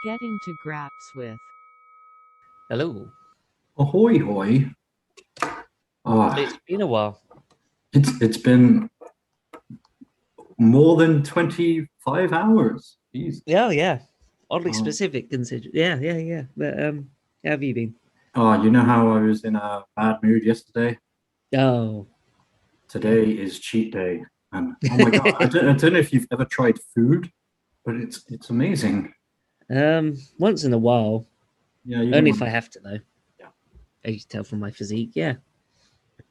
Getting to Graps with. Hello. Ahoy hoy. It's Ah, been a while. it's been more than 25 hours. Jeez. Yeah, yeah. Oddly Oh, specific considered. Yeah. But how have you been? oh, you know how I was in a bad mood yesterday? Oh. Today is cheat day. And oh my God, I don't know if you've ever tried food, but it's amazing. Once in a while. Yeah, you don't Only if want I to. have to though. Yeah. As you can tell from my physique, yeah.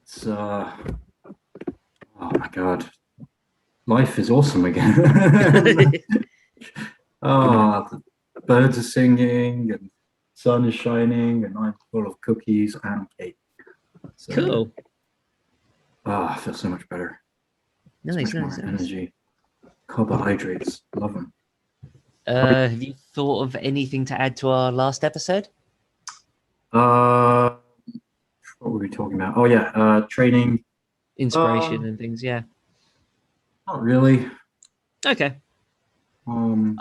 It's oh my God. Life is awesome again. Oh, the birds are singing and sun is shining and I'm full of cookies and cake. So, Cool. I feel so much better. So Nice, much nice, more nice. energy. Carbohydrates, love them. Have you thought of anything to add to our last episode? Uh, what were we talking about? Oh yeah, training. Inspiration Um, and things, yeah. not really. Okay. Um,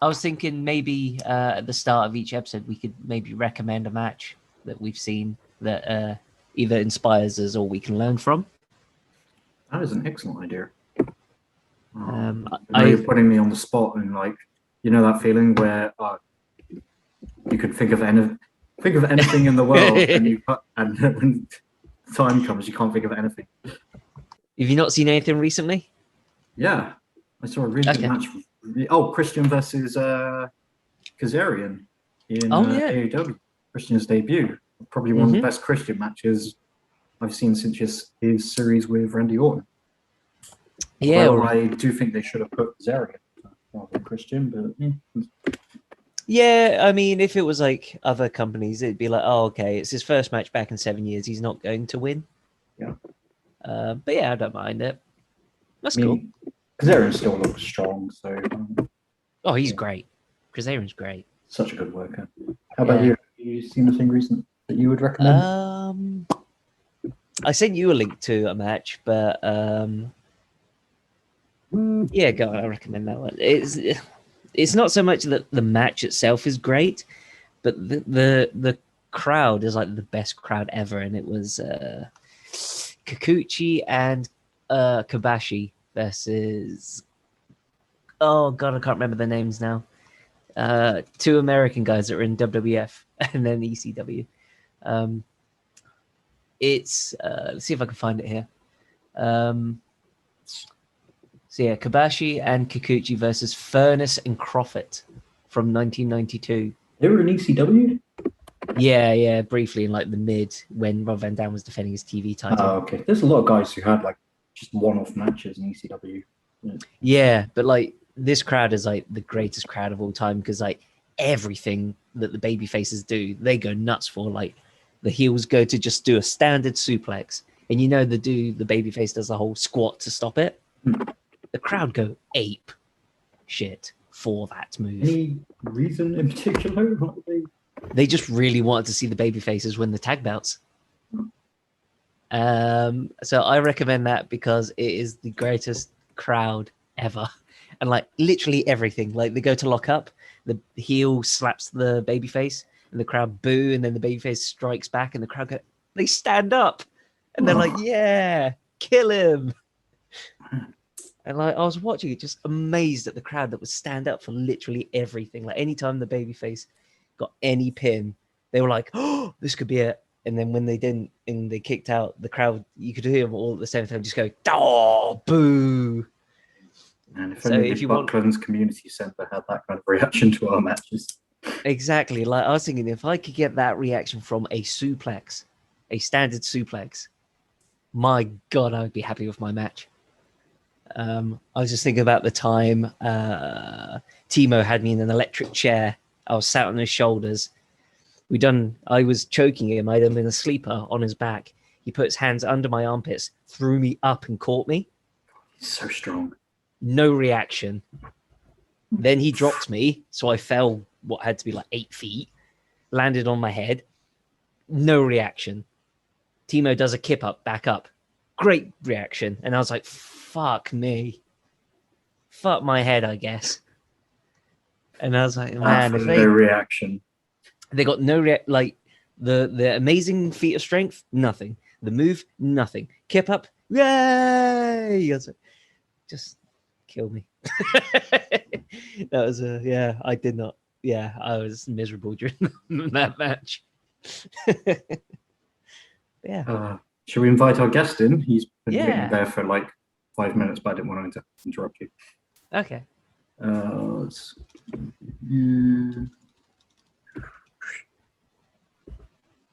I was thinking maybe at the start of each episode we could maybe recommend a match that we've seen that either inspires us or we can learn from. that is an excellent idea. Um, I know you're I putting me on the spot and like, you know that feeling where you could think of anything in the world, and and when time comes, you can't think of anything. Have you not seen anything recently? Yeah, I saw a really good Okay. match. Oh, Christian versus Kazarian in Oh yeah. AEW. Christian's debut. Probably one of the Mm-hmm. best Christian matches I've seen since his series with Randy Orton. Yeah. Although I do think they should have put Kazarian rather than Christian, but Yeah. I mean, if it was like other companies, it'd be like, oh, okay, it's his first match back in 7 years. He's not going to win. yeah. But yeah, I don't mind it. I That's cool. mean, Kazarian still looks strong, so Oh, he's yeah, great. Chris Aaron's great. such a good worker. How about you? Yeah. Have you seen anything recent that you would recommend? Um, I sent you a link to a match, but yeah, go on. I recommend that one. It's not so much that the match itself is great, but the crowd is like the best crowd ever, and it was Kikuchi and Kobashi versus, oh god, I can't remember their names now. Two American guys that were in WWF and then ECW. Um, it's let's see if I can find it here. So yeah, Kobashi and Kikuchi versus Furnace and Crawford from 1992. They were in ECW. Yeah, briefly in like the mid when Rob Van Dam was defending his TV title. Oh, okay. There's a lot of guys who had like just one-off matches in ECW. Yeah, but like this crowd is like the greatest crowd of all time because like everything that the baby faces do, they go nuts for. Like the heels go to just do a standard suplex, and you know the baby face does the whole squat to stop it. The crowd go ape shit for that move. Any reason in particular? They just really wanted to see the baby faces win the tag belts. So I recommend that because it is the greatest crowd ever. And like literally everything. Like they go to lock up, the heel slaps the baby face, and the crowd boo, and then the baby face strikes back, and the crowd go, they stand up, and they're like, yeah, kill him. And like I was watching it, just amazed at the crowd that would stand up for literally everything. Like anytime the babyface got any pin, they were like, "Oh, this could be it." And then when they didn't and they kicked out, the crowd, you could hear them all at the same time just go, "Oh, boo!" And if So only if the you want, Bucklands Community Centre had that kind of reaction to our matches. exactly, like I was thinking, if I could get that reaction from a suplex, a standard suplex, my God, I would be happy with my match. I was just thinking about the time Timo had me in an electric chair. I was sat on his shoulders. I was choking him. I'd been a sleeper on his back. He put his hands under my armpits, threw me up and caught me. He's so strong. No reaction. Then he dropped me. So I fell what had to be like 8 feet, landed on my head. No reaction. Timo does a kip up, back up. Great reaction. And I was like, fuck me. Fuck my head, I guess. And I was like, man, if no reaction. they got like the amazing feat of strength, nothing. The move, nothing. Kip up, yay! I was like, just kill me. That was I did not. Yeah, I was miserable during that match. Yeah. Should we invite our guest in? He's been waiting Yeah. there for like 5 minutes, but I didn't want to interrupt you. Okay.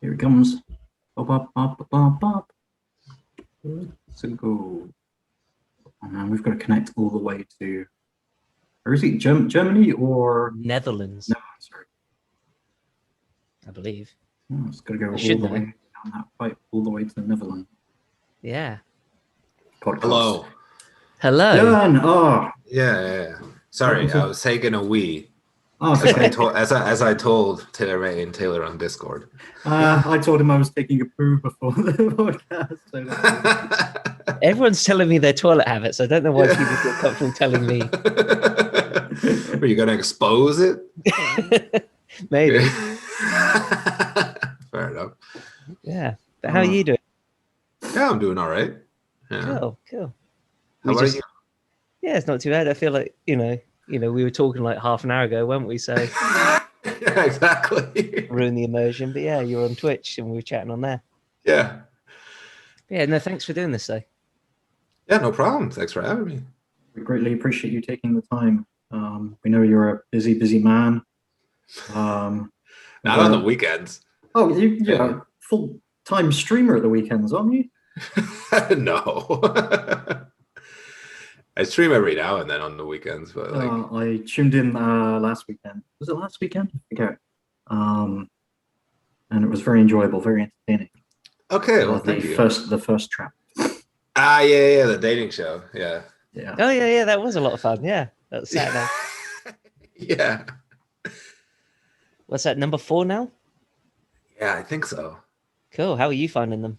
Here it comes. Up. Let's go. And we've got to connect all the way to. Or is it Germany or Netherlands? No, sorry. I believe. Oh, it's got to go all the way down that pipe, all the way to the Netherlands. Yeah. Podcast. Hello. Jurn. Oh. Yeah. Sorry, I was taking a wee. Oh, okay. As I told Taylor on Discord. I told him I was taking a poo before the podcast. So Everyone's telling me their toilet habits. I don't know why people feel comfortable telling me. Are you going to expose it? Maybe. Fair enough. Yeah. But how are you doing? Yeah, I'm doing all right. Yeah. Cool. How about you? Yeah, it's not too bad. I feel like, you know, we were talking like half an hour ago, weren't we? So yeah, exactly. Ruin the immersion. But yeah, you were on Twitch and we were chatting on there. Yeah. Yeah, no, thanks for doing this though. Yeah, no problem. Thanks for having me. We greatly appreciate you taking the time. We know you're a busy man. Not on the weekends. Oh, you're a full-time streamer at the weekends, aren't you? No. I stream every now and then on the weekends, but like I tuned in last weekend. Was it last weekend? I forget. And it was very enjoyable, very entertaining. Okay, well, thank you. The first trap. Yeah, the dating show. Yeah. Oh yeah, that was a lot of fun. Yeah, that was Saturday. Yeah. What's that, number 4 now? Yeah, I think so. Cool. How are you finding them?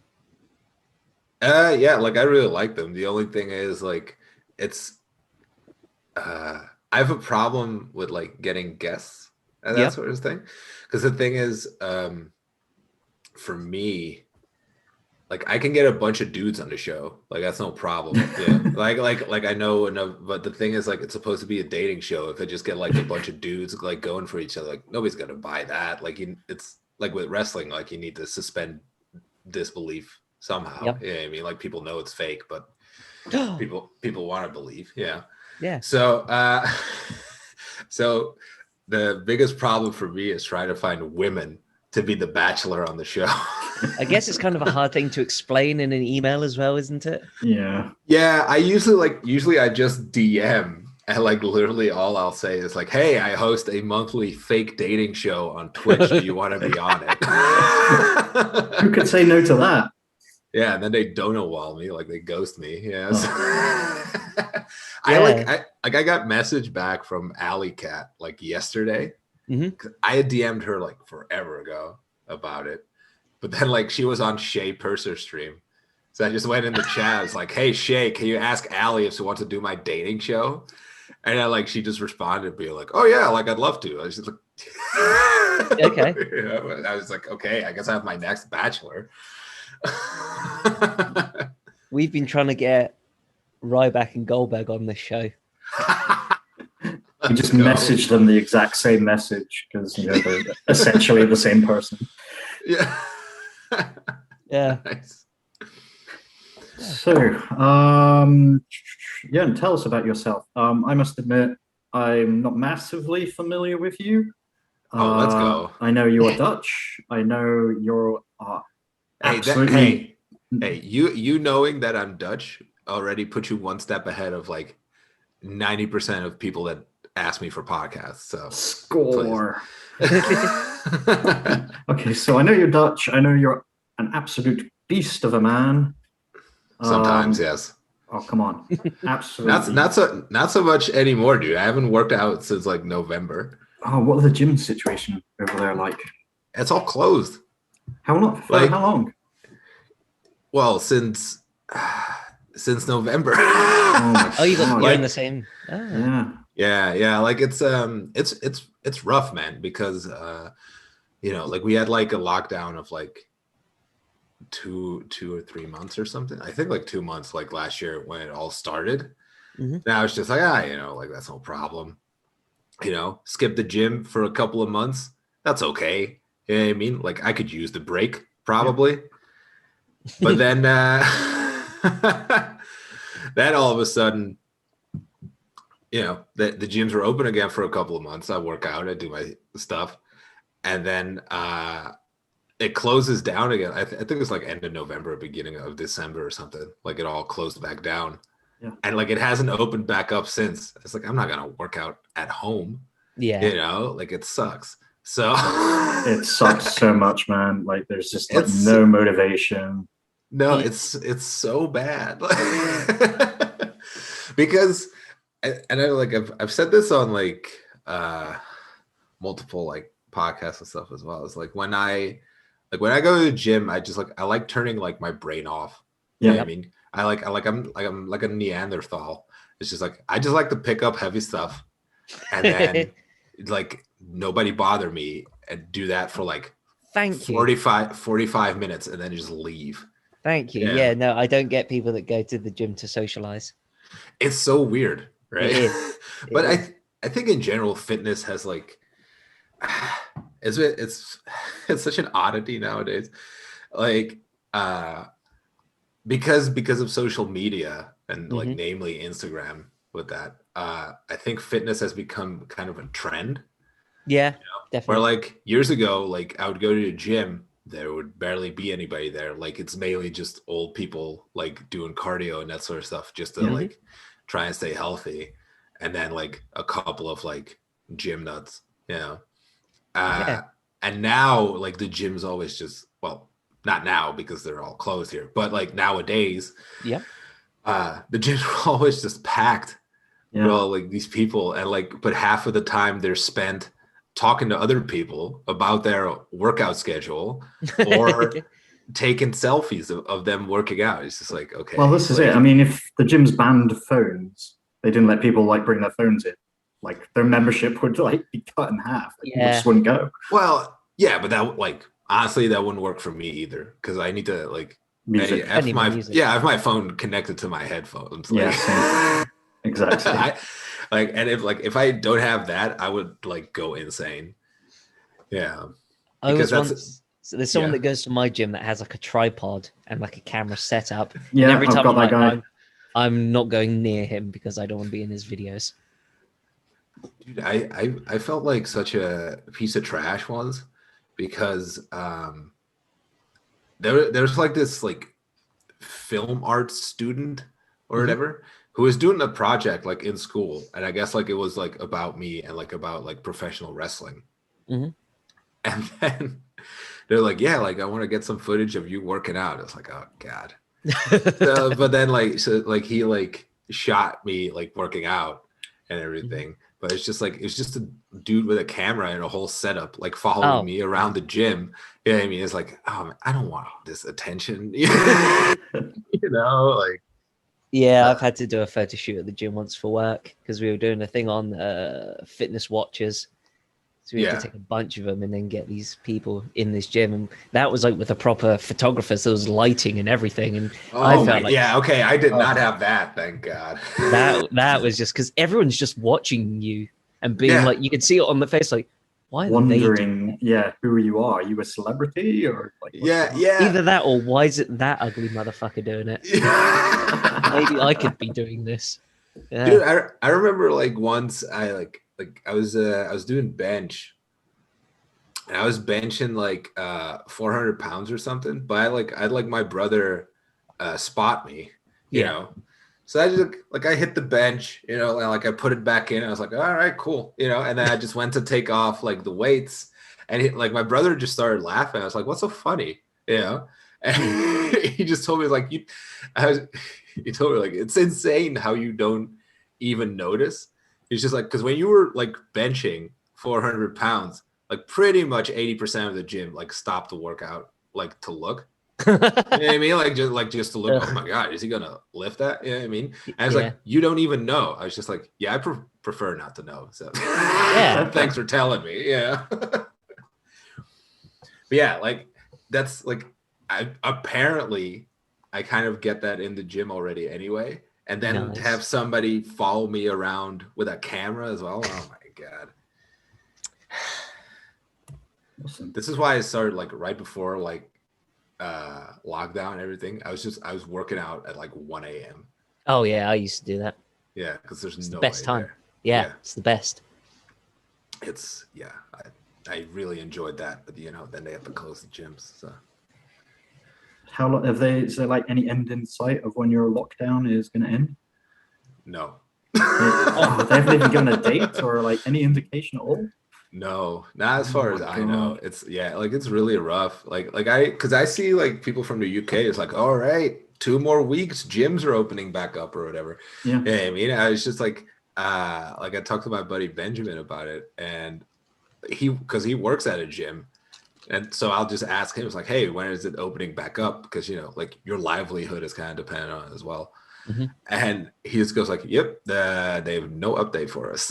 Yeah, like I really like them. The only thing is like it's I have a problem with like getting guests and that sort of thing. Because the thing is, for me, like I can get a bunch of dudes on the show. Like that's no problem. Yeah. like I know enough, but the thing is like it's supposed to be a dating show. If I just get like a bunch of dudes like going for each other, like nobody's gonna buy that. Like it's like with wrestling, like you need to suspend disbelief somehow. Yep. Yeah, I mean like people know it's fake, but people want to believe. Yeah. So so the biggest problem for me is trying to find women to be the bachelor on the show. I guess it's kind of a hard thing to explain in an email as well, isn't it? Yeah. I usually I just DM and like literally all I'll say is like, hey, I host a monthly fake dating show on Twitch. Do you want to be on it? Who could say no to that? Yeah, and then they Donowall me, like they ghost me. Yeah. I got message back from Alley Cat like yesterday. Mm-hmm. I had DM'd her like forever ago about it. But then like she was on Shay Purser's stream. So I just went in the chat. I was like, hey Shay, can you ask Allie if she wants to do my dating show? And she just responded being like, oh yeah, like I'd love to. I was just like okay. I was like, okay, I guess I have my next bachelor. We've been trying to get Ryback and Goldberg on this show. You just messaged them the exact same message because they're essentially the same person. Yeah. Yeah. Nice. So, and tell us about yourself. I must admit, I'm not massively familiar with you. Oh, let's go. I know you're Dutch. I know you're absolutely. Hey, you knowing that I'm Dutch already put you one step ahead of like 90% of people that ask me for podcasts. So score. Okay, so I know you're Dutch. I know you're an absolute beast of a man. Sometimes, yes. Oh, come on. Absolutely. Not so much anymore, dude. I haven't worked out since like November. Oh, what are the gym situation over there like? It's all closed. How long? Well, since since November. Oh my Oh, you're in God. the same. Yeah. Yeah. Like it's rough, man, because like we had like a lockdown of like 2 or 3 months or something. I think like 2 months, like last year when it all started. Mhm. Now it's just like like that's no problem. Skip the gym for a couple of months. That's okay. You know what I mean? Like I could use the break probably, but then then all of a sudden, the gyms were open again for a couple of months. I work out, I do my stuff, and then it closes down again. I think it's like end of November, beginning of December or something. Like it all closed back down. Yeah. And like it hasn't opened back up since. It's like I'm not gonna work out at home. Yeah. Like it sucks. So It sucks so much, man. Like there's just like it's no motivation. no, Yeah. it's so bad. Because and I like I've said this on like multiple like podcasts and stuff as well. It's like when I go to the gym, I like turning like my brain off. You know Yeah. what I mean? I'm like a Neanderthal. It's just like I just like to pick up heavy stuff and then like nobody bother me and do that for like Thank you. 45 minutes and then just leave. Thank you. Yeah. Yeah, no, I don't get people that go to the gym to socialize. It's so weird, right? It is. But It is. I think in general fitness has like it's such an oddity nowadays. Like because of social media and like Mhm. namely Instagram with that, I think fitness has become kind of a trend. Yeah, Where definitely. like years ago, like I would go to the gym, there would barely be anybody there. Like it's mainly just old people like doing cardio and that sort of stuff just to Yeah. like try and stay healthy. And then like a couple of like gym nuts, you know. Yeah. And now like the gym's always just not now because they're all closed here, but like nowadays, Yeah. the gyms are always just packed with Yeah. all like these people, and like but half of the time they're spent talking to other people about their workout schedule or taking selfies of them working out. It's just like, okay, Well, this is it. I like mean, if the gyms banned phones, they didn't let people like bring their phones in. Like their membership would like be cut in half. Like, people Yeah. just wouldn't go. well, yeah, but that like honestly that wouldn't work for me either because I need to like Music. I have Any more my music. yeah, I have my phone connected to my headphones. Yeah, Like, same. Exactly. and if I don't have that, I would like go insane. Yeah, I because was that's once so there's someone yeah. that goes to my gym that has like a tripod and like a camera set up. And Yeah, every I've time got I'm that like, guy. I'm not going near him because I don't want to be in his videos. Dude, I felt like such a piece of trash once because there's like this like film arts student or Mhm. whatever who was doing a project like in school, and I guess like it was like about me and like about like professional wrestling. Mhm. And then they're like, yeah, like I want to get some footage of you working out. It's like, oh god. But then like so like he like shot me like working out and everything. But it's just a dude with a camera and a whole setup like following Oh, me around the gym. You know what I mean? It's like, oh man, I don't want all this attention. Like yeah, uh, I've had to do a photo shoot at the gym once for work because we were doing a thing on fitness watches. So we had to yeah. take a bunch of them and then get these people in this gym, and that was like with a proper photographer. So there was lighting and everything, and I Oh my felt like yeah, okay. I did oh, not have that, thank God. that was just because everyone's just watching you and being Yeah. like, you can see it on the face, like, why are they doing Wondering, that? yeah, who you are. Are you a celebrity or like what's Yeah, going on? yeah. Either that or why is it that ugly motherfucker doing it? Maybe I could be doing this. Dude, Yeah. I remember like once I was doing bench and I was benching like 400 pounds or something, but I'd like my brother spot me, you Yeah. know. So I just like I hit the bench, and like I put it back in. And I was like, all right, cool, and then I just went to take off like the weights, and like my brother just started laughing. I was like, what's so funny, And he just told me like he told me like it's insane how you don't even notice. It's just like because when you were like benching 400 pounds, like pretty much 80% of the gym like stopped the workout like to look. You know what I mean? Just to look, oh Ugh. my God, is he gonna lift that? You know what I mean? And I was Yeah. like, you don't even know. I was just like, yeah, I prefer not to know. So Yeah. thanks for telling me. Yeah. But yeah, like that's like I kind of get that in the gym already anyway. And then to have Nice. somebody follow me around with a camera as well. Oh my God. Awesome. This is why I started like right before like lockdown and everything. I was working out at like 1 a.m. Oh yeah, I used to do that. Yeah, because there's It's the no best way time. there. Yeah, Yeah, it's the best. it's yeah. I really enjoyed that, but then they have to close the gyms. So How long have they? Is there like any end in sight of when your lockdown is going to end? no. They haven't even given a date or like any indication at all. No, not as Oh far as my I know. God. It's really rough. Because I see like people from the UK. It's like, all right, 2 more weeks, gyms are opening back up or whatever. Yeah. Yeah, I mean, I was just like I talked to my buddy Benjamin about it, and because he works at a gym, and so I'll just ask him. It's like, hey, when is it opening back up? Because like your livelihood is kind of dependent on it as well. Mhm. And he just goes like, "Yep, they have no update for us."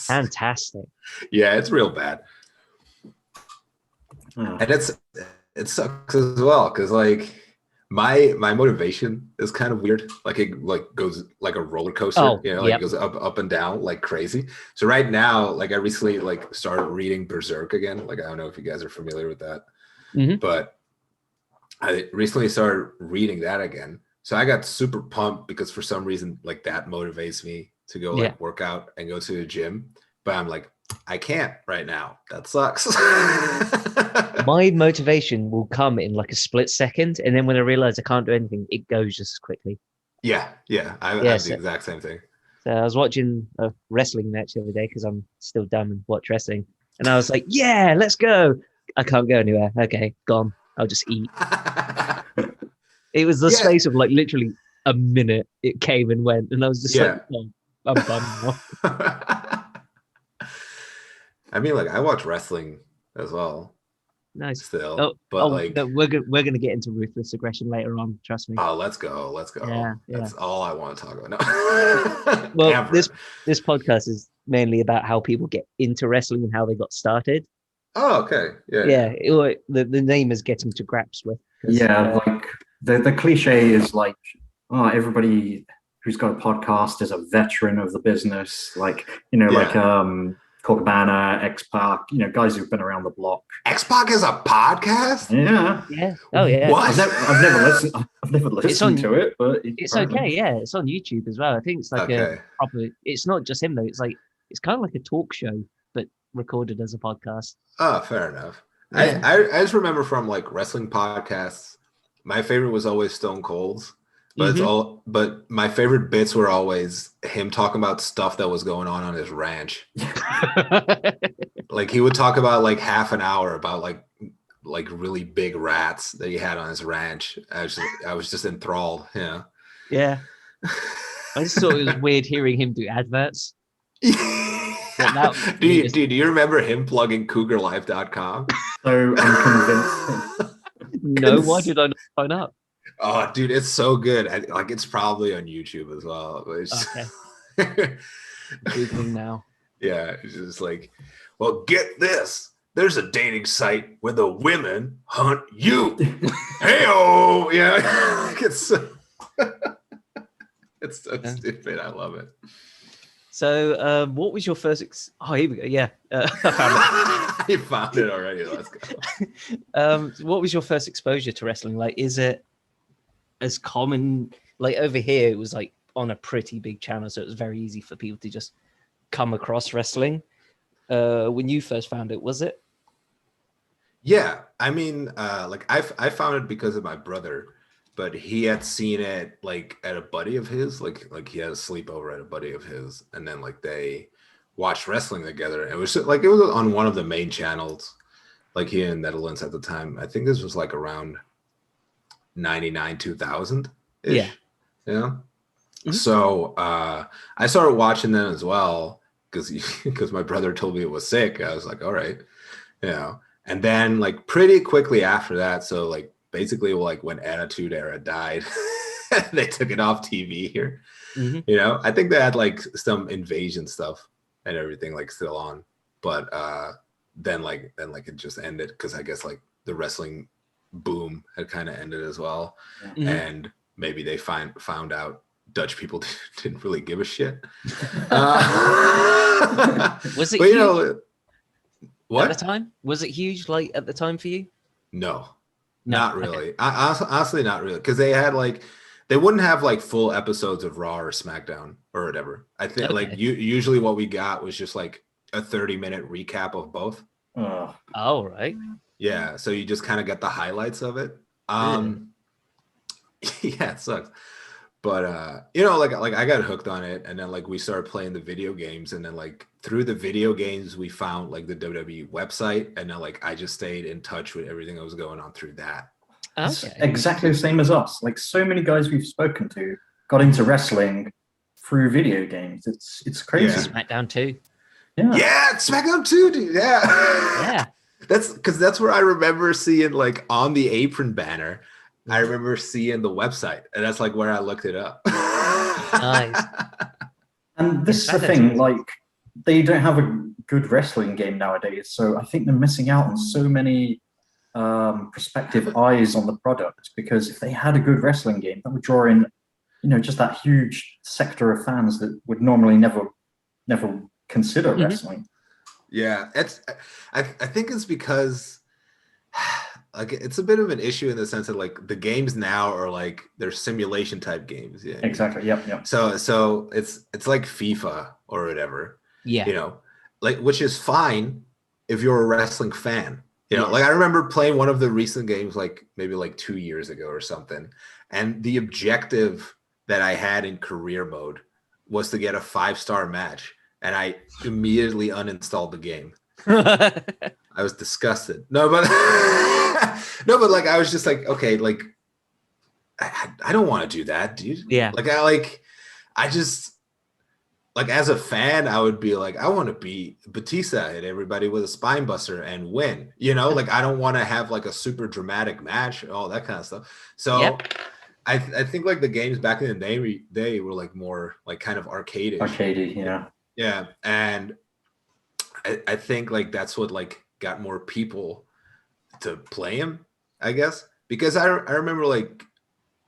Fantastic. Yeah, it's real bad, Oh, and it sucks as well because like my motivation is kind of weird. Like it like goes like a roller coaster, Oh, like it yep. goes up and down like crazy. So right now, like I recently like started reading Berserk again. Like I don't know if you guys are familiar with that, Hmm. but I recently started reading that again. So I got super pumped because for some reason, like that motivates me to go Yeah. like work out and go to the gym. But I'm like, I can't right now. That sucks. My motivation will come in like a split second, and then when I realize I can't do anything, it goes just as quickly. Yeah. I have Yes. the exact same thing. So I was watching a wrestling match the other day because I'm still dumb and watch wrestling, and I was like, "Yeah, let's go." I can't go anywhere. Okay, gone. I'll just eat. It was the Yeah. space of like literally a minute. It came and went, and I was just like, Yeah. oh, "I'm done now." I mean, like I watch wrestling as well Nice. still, Oh, but oh, no, like, we're gonna get into ruthless aggression later on. Trust me. oh, let's go. Let's go. Yeah, yeah. That's all I want to talk about. No. Well, this Ever. this podcast is mainly about how people get into wrestling and how they got started. Oh, okay. Yeah. Yeah, the name is getting to Graps with because yeah, like the cliche is like, oh, everybody who's got a podcast is a veteran of the business. Like, like Yeah. Corcabana, X-Pac, guys who've been around the block. X-Pac is a podcast? Yeah. yeah, oh yeah, What? I've never listened to it, but it's apparently. okay. Yeah, it's on YouTube as well. I think it's like a Okay. proper. It's not just him though. It's kind of like a talk show, but recorded as a podcast. Oh, fair enough. Yeah. I just remember from like wrestling podcasts, my favorite was always Stone Cold's, Mhm. but my favorite bits were always him talking about stuff that was going on his ranch. Like he would talk about like half an hour about like really big rats that he had on his ranch. I was just enthralled, yeah. Yeah. I just thought it was weird hearing him do adverts. Do you remember him plugging cougarlife.com? So I'm convinced. No, why did I not sign up? Oh, dude, it's so good. Like it's probably on YouTube as well. But it's Okay. Googling now. yeah, it's just like, well, get this. There's a dating site where the women hunt you. Hey-oh! Yeah. It's so stupid. I love it. So, what was your first? Oh, here we go. Yeah, I found You found it already. Let's go. it. What was your first exposure to wrestling? Like, is it as common? Like over here, it was like on a pretty big channel, so it was very easy for people to just come across wrestling. When you first found it, was it? Yeah, I mean, like I found it because of my brother, but he had seen it like at a buddy of his, like he had a sleepover at a buddy of his, and then like they watched wrestling together. It was like it was on one of the main channels, like here in the Netherlands at the time. I think this was like around 99, 2000 ish. Yeah. Yeah. Mhm. So I started watching them as well because my brother told me it was sick. I was like, all right, And then like pretty quickly after that, so like basically like when Attitude Era died, they took it off TV here. You know, I think they had like some invasion stuff and everything like still on, but then it just ended because I guess like the wrestling boom had kind of ended as well, and maybe they found out Dutch people didn't really give a shit. Was it but, huge you know, what? at the time? Was it huge like at the time for you? No, No, not okay. really. Honestly, not really, because they had like they wouldn't have like full episodes of Raw or SmackDown or whatever. I think Okay. like usually what we got was just like a 30-minute recap of both. Oh, right. Yeah, so you just kind of get the highlights of it. Really? Yeah, it sucks. But you know, like I got hooked on it, and then like we started playing the video games, and then like through the video games we found like the WWE website, and then like I just stayed in touch with everything that was going on through that. It's Okay. exactly the same as us. Like so many guys we've spoken to got into wrestling through video games. It's crazy. SmackDown 2. Yeah, SmackDown 2, dude. Yeah. Yeah. That's where I remember seeing like on the apron banner. I remember seeing the website, and that's like where I looked it up. Nice. And this is the thing, like they don't have a good wrestling game nowadays, so I think they're missing out on so many prospective eyes on the product, because if they had a good wrestling game, that would draw in, you know, just that huge sector of fans that would normally never consider wrestling. Yeah, I think it's because like it's a bit of an issue in the sense that like the games now are like they're simulation type games. Yeah, exactly. Yep. So it's like FIFA or whatever. Yeah. You know, like, which is fine if you're a wrestling fan. You know, like I remember playing one of the recent games like maybe like 2 years ago or something, and the objective that I had in career mode was to get a 5-star match, and I immediately uninstalled the game. I was disgusted. No, but like I was just like, okay, like I don't want to do that, dude. Yeah. Like I just like as a fan, I would be like, I want to be Batista, hit everybody with a spine buster and win. You know, like I don't want to have like a super dramatic match, all that kind of stuff. So I think like the games back in the day, they were like more like kind of arcade-ish. Arcadey, yeah. Yeah, and I think like that's what like got more people to play him, I guess, because I remember like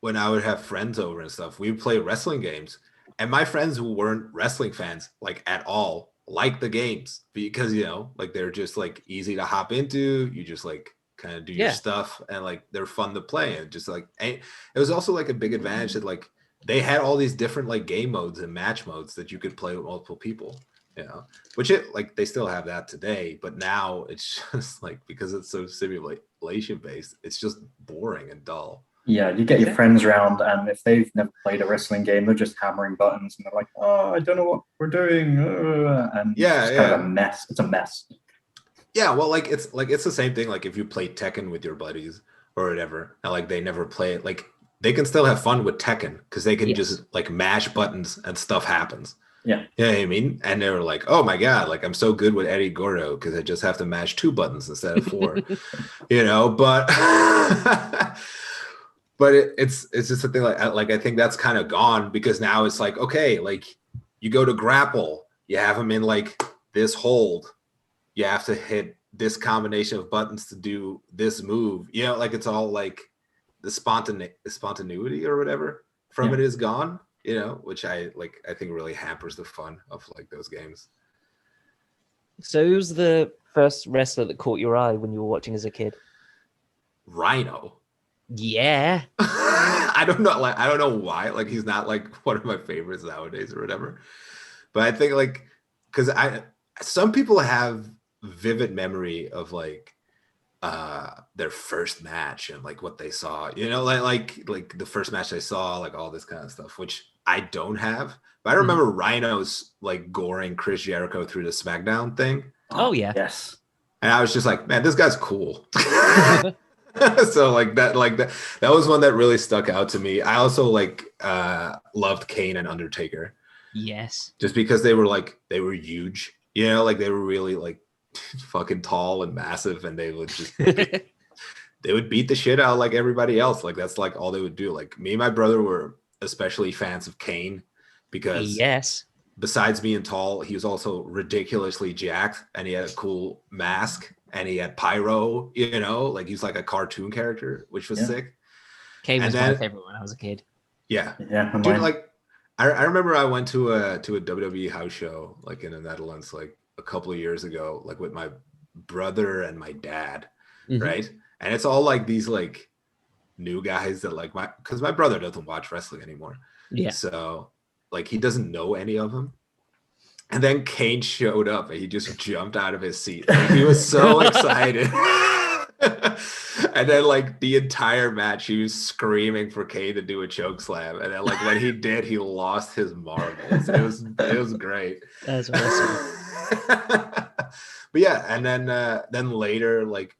when I would have friends over and stuff, we would play wrestling games, and my friends who weren't wrestling fans like at all liked the games because, you know, like they're just like easy to hop into. You just like kind of do your stuff, and like they're fun to play, and just like it was also like a big advantage that like they had all these different like game modes and match modes that you could play with multiple people. You know, which it like they still have that today, but now it's just like because it's so simulation based, it's just boring and dull. Yeah, you get your friends around, and if they've never played a wrestling game, they're just hammering buttons, and they're like, "Oh, I don't know what we're doing," and it's kind of a mess. It's a mess. Yeah, well, like it's the same thing. Like if you play Tekken with your buddies or whatever, and like they never play it, like they can still have fun with Tekken because they can just like mash buttons and stuff happens. Yeah. You know what I mean? And they were like, oh my God, like I'm so good with Eddie Gordo because I just have to mash 2 buttons instead of 4. You know, but but it's just a thing like I think that's kind of gone because now it's like, okay, like you go to grapple, you have them in like this hold, you have to hit this combination of buttons to do this move. You know, like it's all like the spontaneity or whatever from it is gone. You know, which I think really hampers the fun of like those games. So who's the first wrestler that caught your eye when you were watching as a kid? Rhino. Yeah. I don't know. Like, I don't know why. Like, he's not like one of my favorites nowadays or whatever. But I think like, because some people have vivid memory of like their first match and like what they saw. You know, like the first match they saw, like all this kind of stuff, which I don't have. But I remember Rhino's like goring Chris Jericho through the SmackDown thing. Oh yeah. Yes. And I was just like, man, this guy's cool. So like that was one that really stuck out to me. I also like loved Kane and Undertaker. Yes. Just because they were huge, you know, like they were really like fucking tall and massive, and they would just they would beat the shit out like everybody else. Like that's like all they would do. Like me and my brother were especially fans of Kane because Yes. besides being tall, he was also ridiculously jacked, and he had a cool mask, and he had pyro. You know, like he's like a cartoon character, which was sick. Kane And was then my favorite when I was a kid. yeah, Yeah, and dude, mine. like I remember I went to a WWE house show like in the Netherlands like a couple of years ago, like with my brother and my dad, Mhm. right? And it's all like these like new guys that like because my brother doesn't watch wrestling anymore, Yeah. so like he doesn't know any of them. And then Kane showed up and he just jumped out of his seat. Like, he was so excited. And then like the entire match, he was screaming for Kane to do a choke slam. And then like when he did, he lost his marbles. It was great. That's awesome. But yeah, and then later, like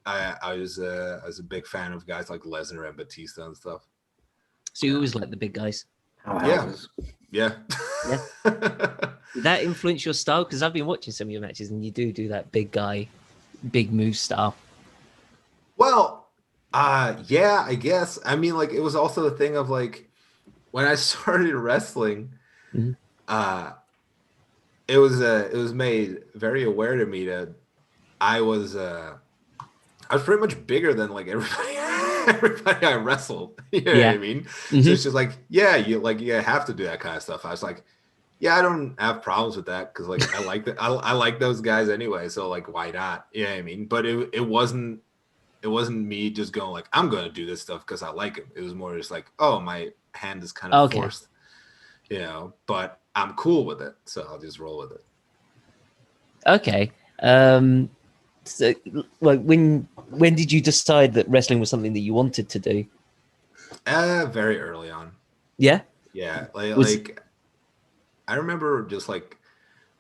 I was a big fan of guys like Lesnar and Batista and stuff. So you always like the big guys. Powerhouses. Yeah. Yeah. Did that influence your style? Because I've been watching some of your matches, and you do that big guy, big move style. Well, yeah, I guess. I mean, like it was also the thing of like when I started wrestling, Mhm. it was made very aware to me that I was pretty much bigger than like everybody everybody I wrestled. You know what I mean? Mhm. So it's just like, yeah, you have to do that kind of stuff. I was like, yeah, I don't have problems with that because like I like I like those guys anyway. So like, why not? You know what I mean? But it wasn't me just going like I'm gonna do this stuff because I like it. It was more just like, oh, my hand is kind of forced, you know. But I'm cool with it, so I'll just roll with it. Okay. So, like, when did you decide that wrestling was something that you wanted to do? Very early on. Yeah. Yeah, like I remember just like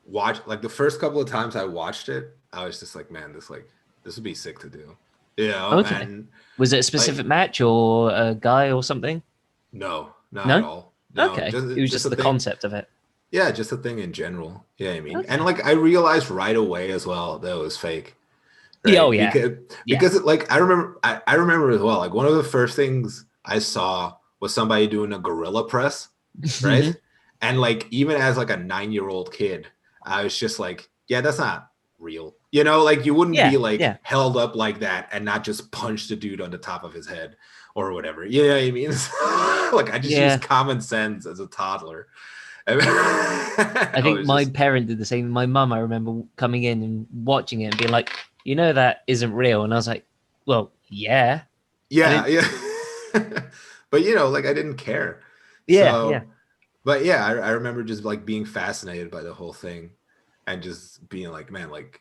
like the first couple of times I watched it, I was just like, man, this would be sick to do, you know. Okay. And was it a specific match or a guy or something? No, not No? at all. No, Okay. It was just just a the thing. concept of it. Yeah, just a thing in general. Yeah, I mean, Okay. and like I realized right away as well that it was fake. Yeah, Right? oh, yeah. Because it, like I remember as well. Like one of the first things I saw was somebody doing a gorilla press, right? And like even as like a 9-year-old kid, I was just like, yeah, that's not real. You know, like you wouldn't be like held up like that and not just punch the dude on the top of his head or whatever. You know what I mean? Like I just used common sense as a toddler. I think my parent did the same. My mum, I remember coming in and watching it and being like, you know, that isn't real. And I was like, well, yeah. Yeah. But you know, like I didn't care. Yeah. But yeah, I remember just like being fascinated by the whole thing and just being like, man, like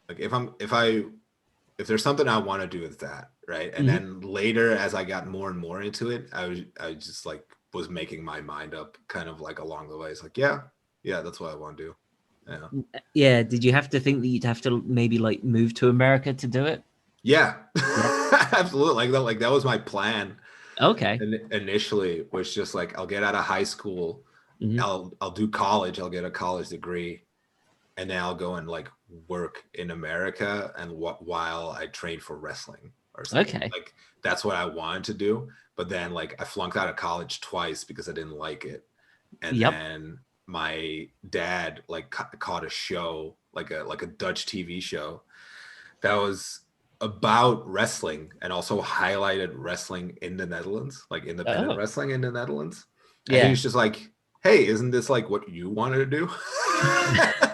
if there's something I want to do, it's that, right? And then later as I got more and more into it, I just like was making my mind up kind of like along the way. It's like, yeah, that's what I want to do. Yeah. Did you have to think that you'd have to maybe like move to America to do it? Yeah. Absolutely. Like that was my plan. Okay. And initially was just like I'll get out of high school, I'll do college, I'll get a college degree, and then I'll go and like work in America and while I train for wrestling or something. Okay. Like that's what I wanted to do. But then like I flunked out of college twice because I didn't like it. And then my dad like caught a show, like a Dutch TV show that was about wrestling and also highlighted wrestling in the Netherlands, like independent wrestling in the Netherlands. And he was just like, hey, isn't this like what you wanted to do?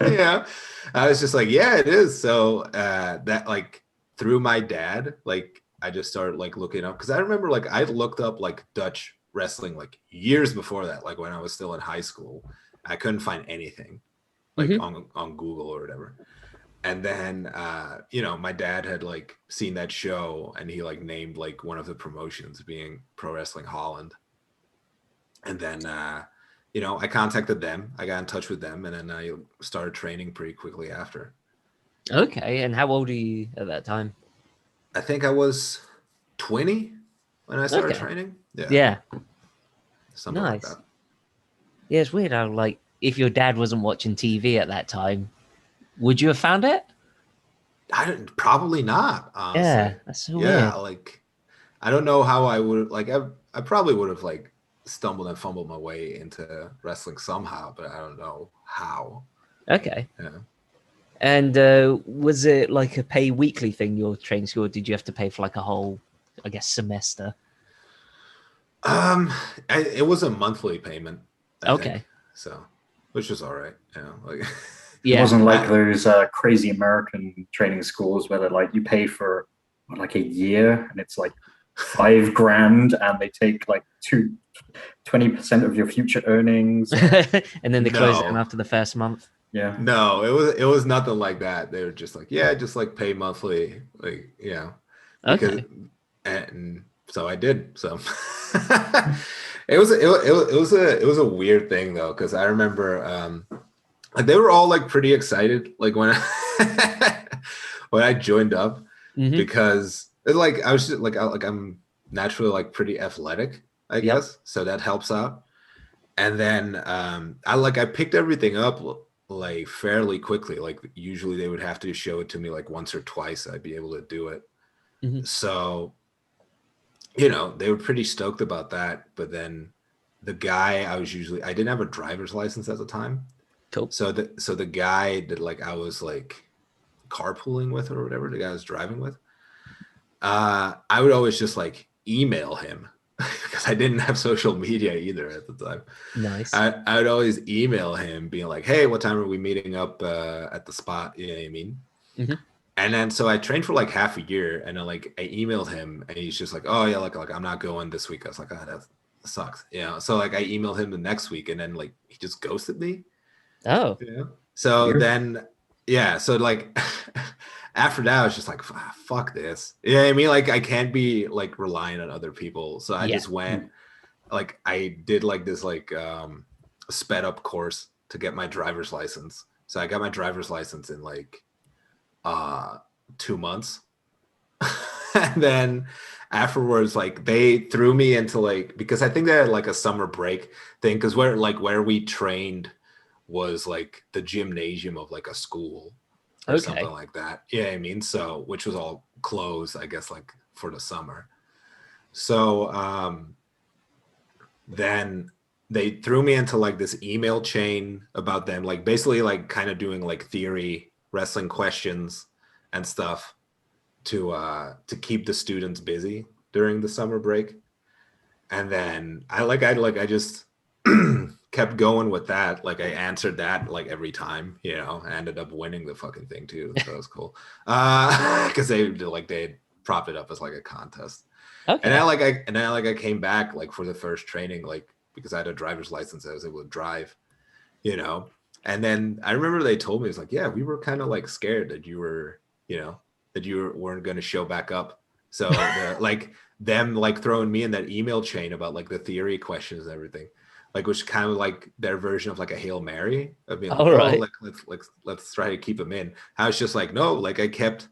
Yeah. I was just like, yeah, it is. So that like through my dad, like I just started like looking up because I remember like I looked up like Dutch wrestling like years before that, like when I was still in high school. I couldn't find anything like on Google or whatever. And then you know, my dad had like seen that show and he like named like one of the promotions being Pro Wrestling Holland. And then you know, I contacted them, I got in touch with them, and then I started training pretty quickly after. Okay. And how old are you at that time? I think I was 20 when I started training. Yeah. Something like that. Yeah, it's weird how like if your dad wasn't watching TV at that time, would you have found it? Probably not, honestly. Yeah, that's so Yeah, weird. like I don't know how I would like. I probably would have like stumbled and fumbled my way into wrestling somehow, but I don't know how. Okay. Yeah. And was it like a pay weekly thing, your training school, or did you have to pay for like a whole, I guess, semester? Um, it was a monthly payment, I think. Okay. So, which was all right. Like It Yeah. wasn't like I, those crazy American training schools where they're like you pay for like a year and it's like 5 grand and they take like 20% of your future earnings. And then they close it down no, after the first month. Yeah. no, it was nothing like that. They were just like, yeah, just like pay monthly, like because Okay. and so I did. So it was a weird thing though, because I remember like they were all like pretty excited like when when I joined up Hmm. because it's like I was just I'm naturally like pretty athletic, I Yep. guess, so that helps out. And then I picked everything up like fairly quickly. Like usually they would have to show it to me like once or twice. I'd be able to do it. Hmm. So they were pretty stoked about that. But then the guy I didn't have a driver's license at the time. Cool. So the guy that like I was like carpooling with or whatever, the guy I was driving with, I would always just like email him because I didn't have social media either at the time. Nice. I would always email him being like, hey, what time are we meeting up at the spot? You know what I mean? Hmm. And then so I trained for like half a year and then like I emailed him and he's just like, oh yeah, like I'm not going this week. I was like, oh, that sucks. So like I emailed him the next week and then like he just ghosted me. Oh, Yeah. So Weird. then so like after that I was just like, fuck this. You know what I mean? Like I can't be like relying on other people. So I yeah. just went like I did like this like sped up course to get my driver's license. So I got my driver's license in like uh 2 months. And then afterwards like they threw me into like because I think they had like a summer break thing because where we trained was like the gymnasium of like a school or something Okay. like that. Yeah, I mean, so which was all closed, I guess, like for the summer. So then they threw me into like this email chain about them, like basically like kind of doing like theory wrestling questions and stuff to keep the students busy during the summer break. And then I just kept going with that. Like I answered that like every time, I ended up winning the fucking thing too. So that was cool. Because they had propped it up as like a contest. And Okay. I came back like for the first training, like because I had a driver's license, I was able to drive, you know. And then I remember they told me it's like, yeah, we were kind of like scared that you weren't going to show back up. So like them like throwing me in that email chain about like the theory questions and everything, like which kind of like their version of like a Hail Mary of being like, All oh, right. like let's try to keep them in. I was just like, no, like I kept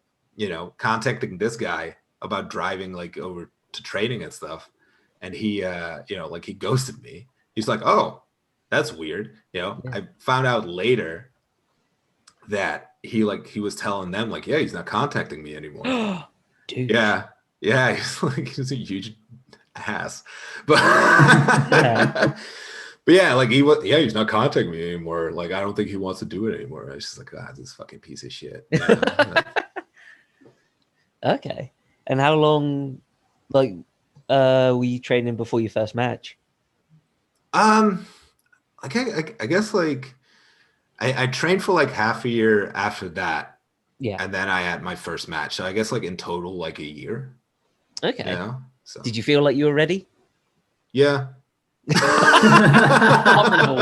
contacting this guy about driving like over to training and stuff, and he like he ghosted me. He's like, oh, that's weird. Yeah. I found out later that he was telling them like, yeah, he's not contacting me anymore. Douche. Yeah, yeah, he's a huge ass, but Yeah. but yeah, like he's not contacting me anymore. Like I don't think he wants to do it anymore. I was just like, God, this fucking piece of shit. Okay. And how long, like, were you training before your first match? Um, like I guess like I trained for like half a year after that, Yeah. and then I had my first match. So I guess like in total like a year. Okay. So Did you feel like you were ready? yeah. Honorable.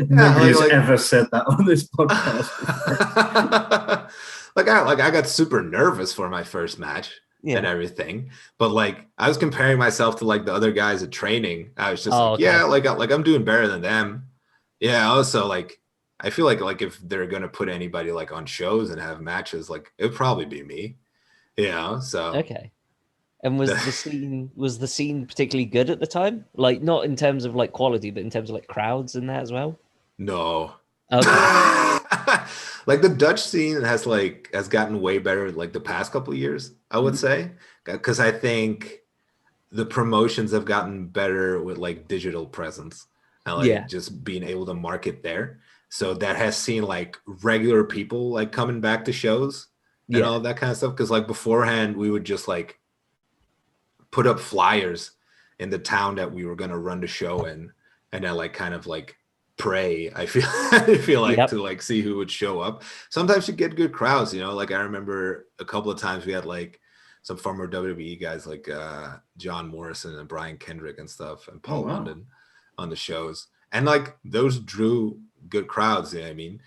Nobody's like ever said that on this podcast. I got super nervous for my first match and Yeah. everything, but like I was comparing myself to like the other guys at training. I was just Oh, like, yeah, okay. like I'm doing better than them. Yeah. Also, like I feel like if they're gonna put anybody like on shows and have matches, like it'd probably be me. So Okay. And the, was the scene particularly good at the time? Like not in terms of like quality, but in terms of like crowds and that as well? no. Okay. like the Dutch scene has gotten way better like the past couple of years, I would say, because I think the promotions have gotten better with like digital presence and like Yeah, just being able to market there. So that has seen like regular people like coming back to shows and yeah, all of that kind of stuff. Because like beforehand, we would just like put up flyers in the town that we were going to run the show in, and then like kind of like pray. I feel I feel like yep. to like see who would show up. Sometimes you get good crowds, you know. Like I remember a couple of times we had like some former WWE guys like John Morrison and Brian Kendrick and stuff, and Oh Paul wow. London on the shows, and like those drew good crowds. You know what I mean?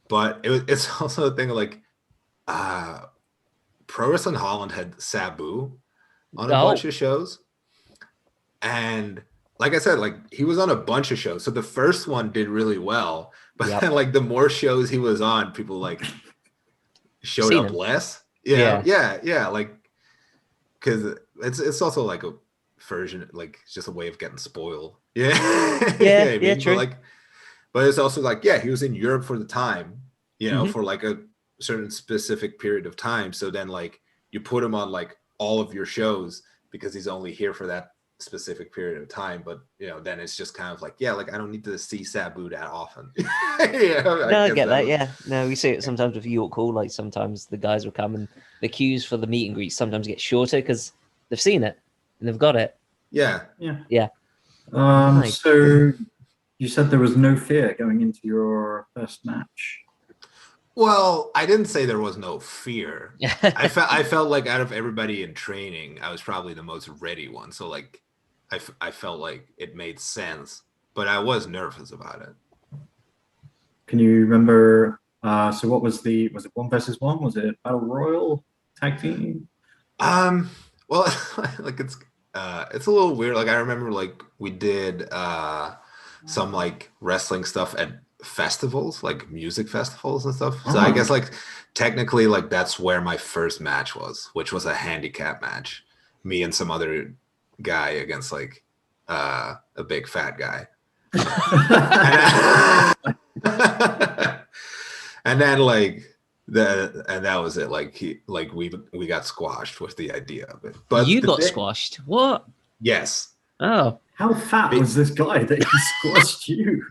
But it's also a thing of like uh, Pro Wrestling Holland had Sabu on a bunch Oh, of shows. And like I said, like he was on a bunch of shows. So the first one did really well. But yep. then like the more shows he was on, people like showed Seen up him. less. You know? Yeah, Yeah, yeah. Like because it's also like a version, like it's just a way of getting spoiled. Yeah. yeah, I yeah. mean, but True. like but it's also like, yeah, he was in Europe for the time, you know, Hmm. for like a certain specific period of time. So then like you put him on like all of your shows because he's only here for that specific period of time. But you know, then it's just kind of like, yeah, like I don't need to see Sabu that often. Yeah, I No, I guess get that that. was Yeah, no, we see it sometimes with York Hall. Like sometimes the guys will come and the queues for the meet and greet sometimes get shorter because they've seen it and they've got it. yeah. Yeah. Yeah, nice. So you said there was no fear going into your first match. Well, I didn't say there was no fear. I felt like out of everybody in training, I was probably the most ready one. So like I felt like it made sense, but I was nervous about it. Can you remember? So what was was it 1 versus 1? Was it Battle Royal tag team? Um, well, like it's a little weird. Like I remember like we did some like wrestling stuff at festivals, like music festivals and stuff. So I Oh, guess like technically like that's where my first match was, which was a handicap match. Me and some other guy against like a big fat guy. And, and then like and that was it. Like we got squashed with the idea of it. But You the got thing, squashed. What? yes, Oh, how fat was this guy that he squashed you?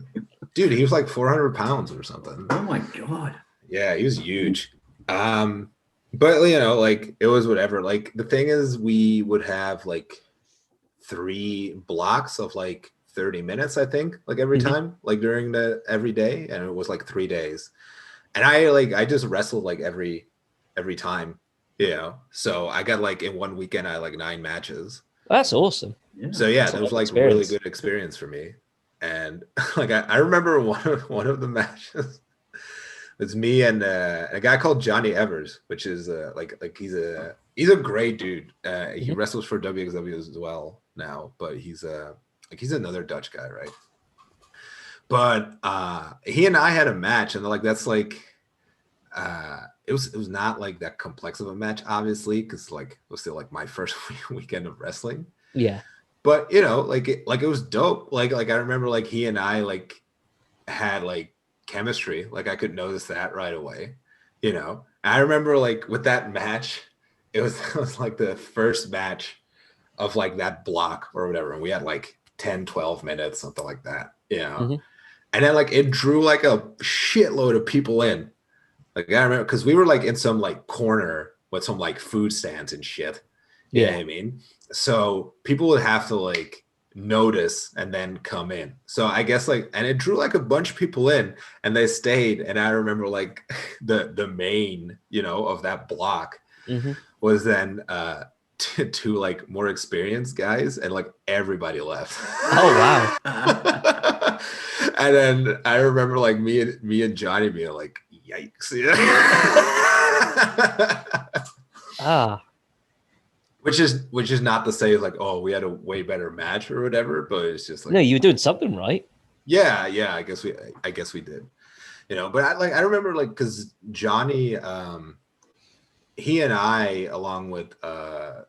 dude, he was like 400 pounds or something. Oh my god. Yeah, he was huge. But you know, like it was whatever. Like the thing is, we would have like 3 blocks of like 30 minutes, I think, like every mhm. time, like during the every day, and it was like 3 days. And I just wrestled like every time, you know. So I got like in one weekend I had like 9 matches. That's awesome. Yeah. So yeah, That's a that lot was of like really experience. good experience for me. And like I remember one of the matches. It's me and a guy called Johnny Evers, which is like he's a great dude. He Mhm. wrestles for WXW as well now, but he's another Dutch guy, right? But he and I had a match, and like that's like it was not like that complex of a match, obviously, because like it was still like my first weekend of wrestling. Yeah. But you know, like it was dope. Like I remember like he and I like had like chemistry. Like I could notice that right away. You know, I remember like with that match, it was like the first match of like that block or whatever, and we had like 10, 12 minutes, something like that. You know, Hmm. and then like it drew like a shitload of people in. Like I remember because we were like in some like corner with some like food stands and shit. You know Yeah. what I mean? So people would have to like notice and then come in. So I guess like and it drew like a bunch of people in and they stayed. And I remember like the main, you know, of that block Hmm. was then two like more experienced guys and like everybody left. Oh wow. And then I remember like me and Johnny being like, yikes. Ah. Which is not to say like, oh, we had a way better match or whatever, but it's just No, like, you were doing something right. yeah, I guess we did. You know, but I remember like because Johnny he and I, along with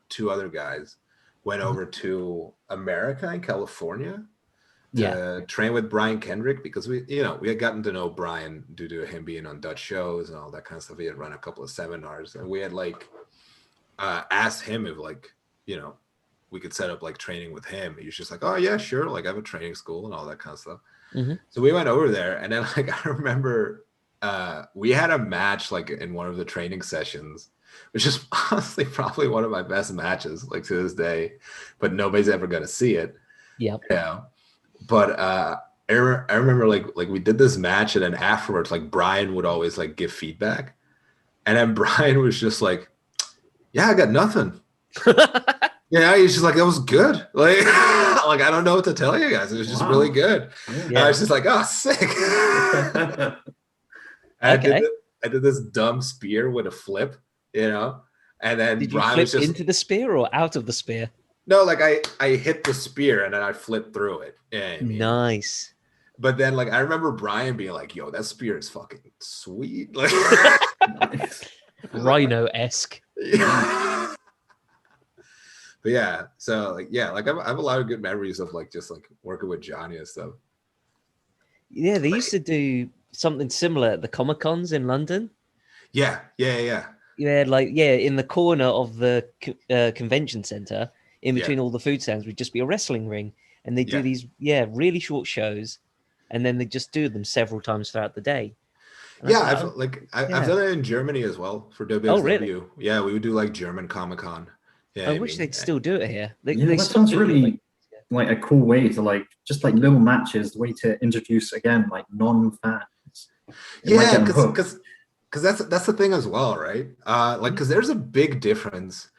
2 other guys, went Mhm. over to America in California to train with Brian Kendrick, because we had gotten to know Brian due to him being on Dutch shows and all that kind of stuff. He had run a couple of seminars, and we had like asked him if like, we could set up like training with him. He was just like, oh yeah, sure. Like I have a training school and all that kind of stuff. Mm-hmm. So we went over there, and then like I remember we had a match like in one of the training sessions, which is honestly probably one of my best matches like to this day, but nobody's ever gonna see it. Yeah. But I remember like we did this match, and then afterwards like Brian would always like give feedback, and then Brian was just like, yeah, I got nothing. He's just like, that was good. Like, like I don't know what to tell you guys. It was just really good. Yeah. I was just like, oh, sick. I did this dumb spear with a flip, and then did Brian you flip was just into the spear or out of the spear? No, like I hit the spear and then I flipped through it. Yeah, nice. But then like I remember Brian being like, yo, that spear is fucking sweet. Like Rhino-esque. Yeah. But yeah, so like I have a lot of good memories of like just like working with Johnny and stuff. Yeah, they used to do something similar at the Comic Cons in London. Yeah. Yeah, in the corner of the convention center, in between all the food stands, would just be a wrestling ring, and they do these really short shows, and then they just do them several times throughout the day. And I've done it in Germany as well for WXW. Oh, really? Yeah, we would do like German Comic Con. Yeah, I wish they'd still do it here. That sounds really like a cool way to like just like little matches, the way to introduce again like non-fans. Yeah, because that's the thing as well, right? Because there's a big difference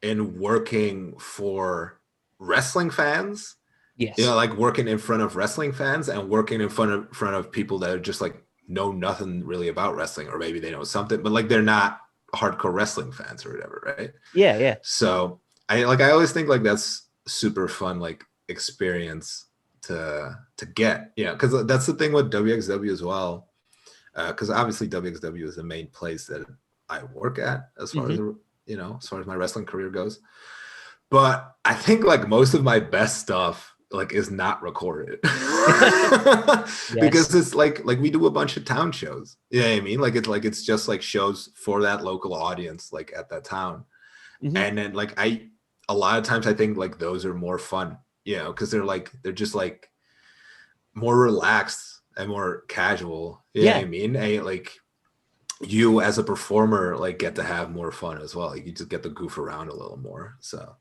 in working for wrestling fans. Yes. Like working in front of wrestling fans and working in front of people that are just like know nothing really about wrestling, or maybe they know something, but like they're not hardcore wrestling fans or whatever, right? Yeah. So I always think like that's super fun like experience to get, because that's the thing with WXW as well. Because obviously WXW is the main place that I work at as far as as far as my wrestling career goes. But I think like most of my best stuff like is not recorded. Because it's like we do a bunch of town shows. You know what I mean? It's just like shows for that local audience like at that town. And then like a lot of times I think like those are more fun, because they're just like more relaxed and more casual. You know what I mean? And like you as a performer like get to have more fun as well. Like you just get to goof around a little more. So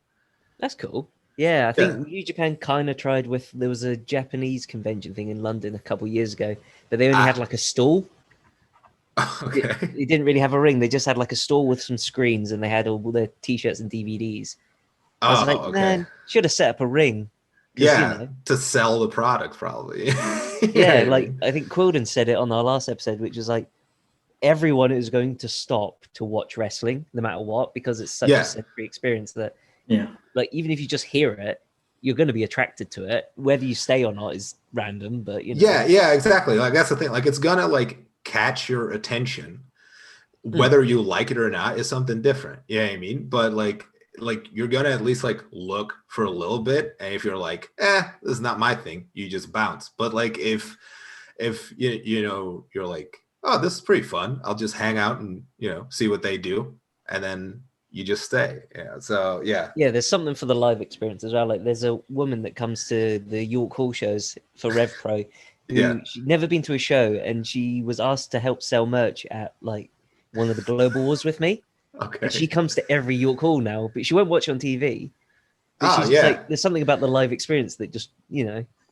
that's cool. Yeah, I think New Japan kind of tried with, there was a Japanese convention thing in London a couple of years ago, but they only had like a stall. Okay. They didn't really have a ring. They just had like a stall with some screens, and they had all their t-shirts and DVDs. I was like, man, should have set up a ring. Yeah, to sell the product probably. Like I think Quilden said it on our last episode, which was like, everyone is going to stop to watch wrestling no matter what, because it's such a sensory experience that like even if you just hear it, you're going to be attracted to it. Whether you stay or not is random, but yeah, exactly. Like that's the thing. Like it's gonna like catch your attention, whether you like it or not is something different. You know what I mean? But like you're gonna at least like look for a little bit, and if you're like, this is not my thing, you just bounce. But like if you're like, oh, this is pretty fun, I'll just hang out and see what they do, and then you just stay. So there's something for the live experience as well. Like there's a woman that comes to the York Hall shows for Rev Pro who she'd never been to a show, and she was asked to help sell merch at like one of the Global Wars with me. Okay. And she comes to every York Hall now, but she won't watch it on TV. But she's like, there's something about the live experience that just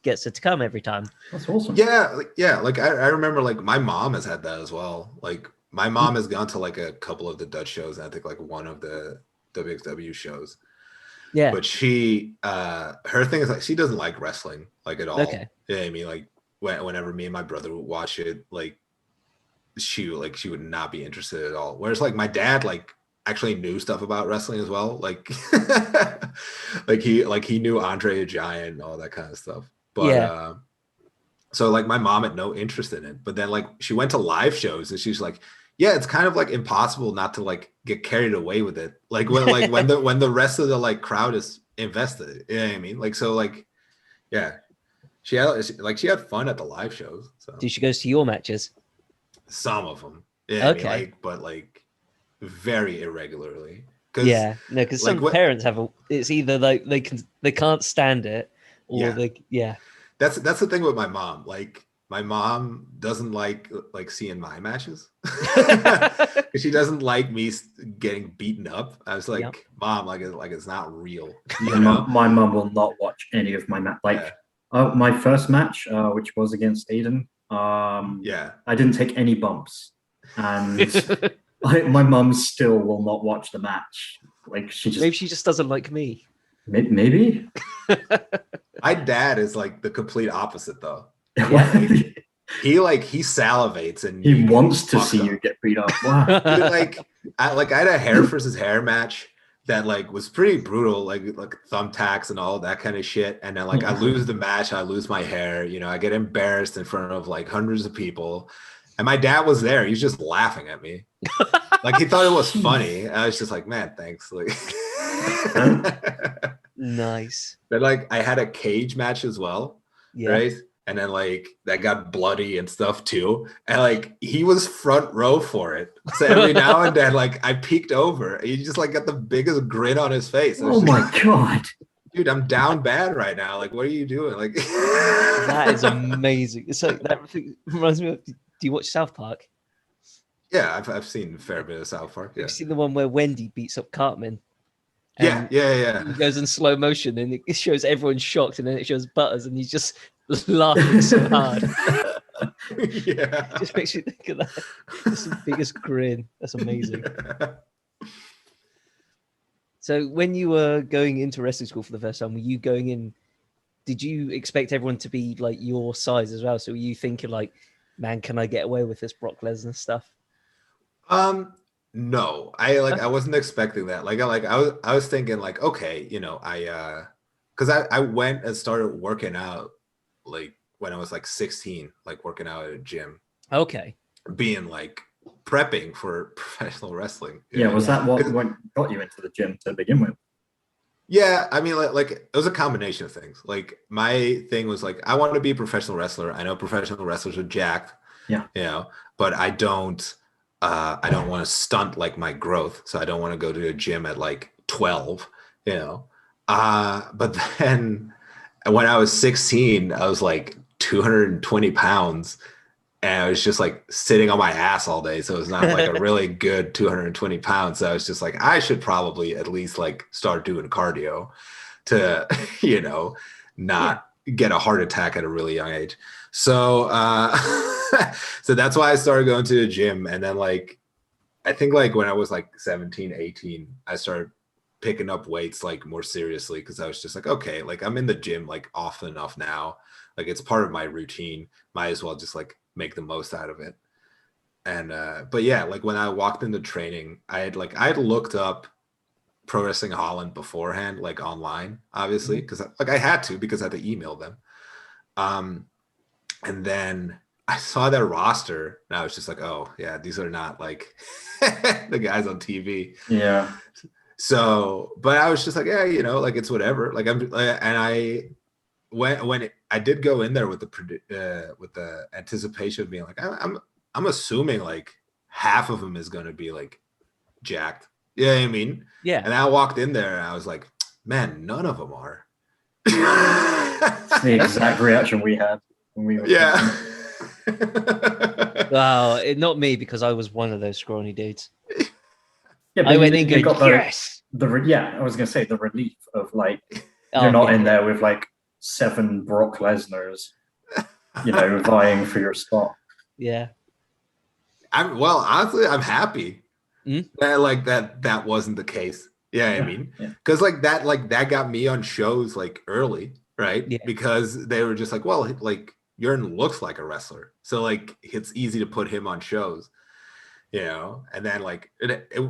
gets her to come every time. That's awesome. Like I remember like my mom has had that as well. Like my mom has gone to like a couple of the Dutch shows, and I think like one of the WXW shows. Yeah. But she her thing is like she doesn't like wrestling like at all. Okay. Yeah, I mean like whenever me and my brother would watch it, like she would not be interested at all. Whereas like my dad like actually knew stuff about wrestling as well. Like he knew Andre the Giant and all that kind of stuff. But so like my mom had no interest in it. But then like she went to live shows, and she's like, yeah, it's kind of like impossible not to like get carried away with it. Like when when the rest of the like crowd is invested. You know what I mean? Like so like she had fun at the live shows. So Did she goes to your matches? some of them, yeah, I mean, Okay. like, but like very irregularly. Because Yeah, no, because like some what? parents have a. It's either like they can't stand it, or Yeah, they yeah. that's the thing with my mom. Like my mom doesn't like seeing my matches because she doesn't like me getting beaten up. I was Yep. like, Mom, like it's not real, Yeah, you know? my mum will not watch any of my match. Yeah, Like, my first match, which was against Aiden, yeah. I didn't take any bumps, and my mum still will not watch the match. Like, she just Maybe she just doesn't like me. maybe. My dad is like the complete opposite though. Yeah. He salivates and He you get wants to fucked see up. you get beat up. Wow. Dude, I had a hair versus hair match that like was pretty brutal, like thumbtacks and all that kind of shit. And then like I lose the match, I lose my hair, you know, I get embarrassed in front of like hundreds of people. And my dad was there. He's just laughing at me. Like he thought it was funny. I was just like, man, thanks. Like Nice. but like I had a cage match as well, Yeah. right? And then like that got bloody and stuff too. And like he was front row for it. So every now and then, like I peeked over, and he just like got the biggest grin on his face. Oh my god. Dude, I'm down bad right now. Like, what are you doing? Like That is amazing. So that reminds me of, do you watch South Park? Yeah, I've seen a fair bit of South Park. Yeah. You've seen the one where Wendy beats up Cartman? Yeah. It goes in slow motion and it shows everyone shocked, and then it shows Butters and he's just laughing so hard. Yeah. It just makes you think of that. It's the biggest grin. That's amazing. So when you were going into wrestling school for the first time, were you going in, did you expect everyone to be like your size as well? So were you thinking like, man, can I get away with this Brock Lesnar stuff? No, I wasn't expecting that. I was thinking like, okay, you know, because I went and started working out like when I was like 16, like working out at a gym, Okay. being like prepping for professional wrestling. Yeah, was that what 'Cause- got you into the gym to begin with? Yeah, I mean, like it was a combination of things. Like my thing was like, I want to be a professional wrestler. I know professional wrestlers are jacked, Yeah. you know, but I don't want to stunt like my growth. So I don't want to go to a gym at like 12, you know. But then when I was 16, I was like 220 pounds and I was just like sitting on my ass all day. So it was not like a really good 220 pounds. So I was just like, I should probably at least like start doing cardio to, you know, not get a heart attack at a really young age. So, so that's why I started going to the gym. And then like, I think like when I was like 17, 18, I started picking up weights like more seriously. Cause I was just like, okay, like I'm in the gym like often enough now. Like it's part of my routine. Might as well just like make the most out of it. And, but yeah, like when I walked into training, I had looked up Pro Wrestling Holland beforehand, like online, obviously. Cause like I had to, because I had to email them. And then I saw their roster and I was just like, oh yeah, these are not like the guys on TV. Yeah. So, but I was just like, yeah, you know, like it's whatever. Like and I when I did go in there with the anticipation of being like, I'm assuming like half of them is going to be like jacked. You know what I mean? Yeah. And I walked in there and I was like, man, none of them are. It's the exact reaction we had when we were Yeah. Wow, not me, because I was one of those scrawny dudes. Yeah, I went in you going, got yes. I was gonna say the relief of like Oh, you're not yeah. in there with like 7 Brock Lesnar's, you know, vying for your spot. Yeah. Honestly, I'm happy that like that wasn't the case. Yeah, I mean, because like that got me on shows like early, right? Yeah. Because they were just like, well, like Jurn looks like a wrestler, so like it's easy to put him on shows, you know. And then like it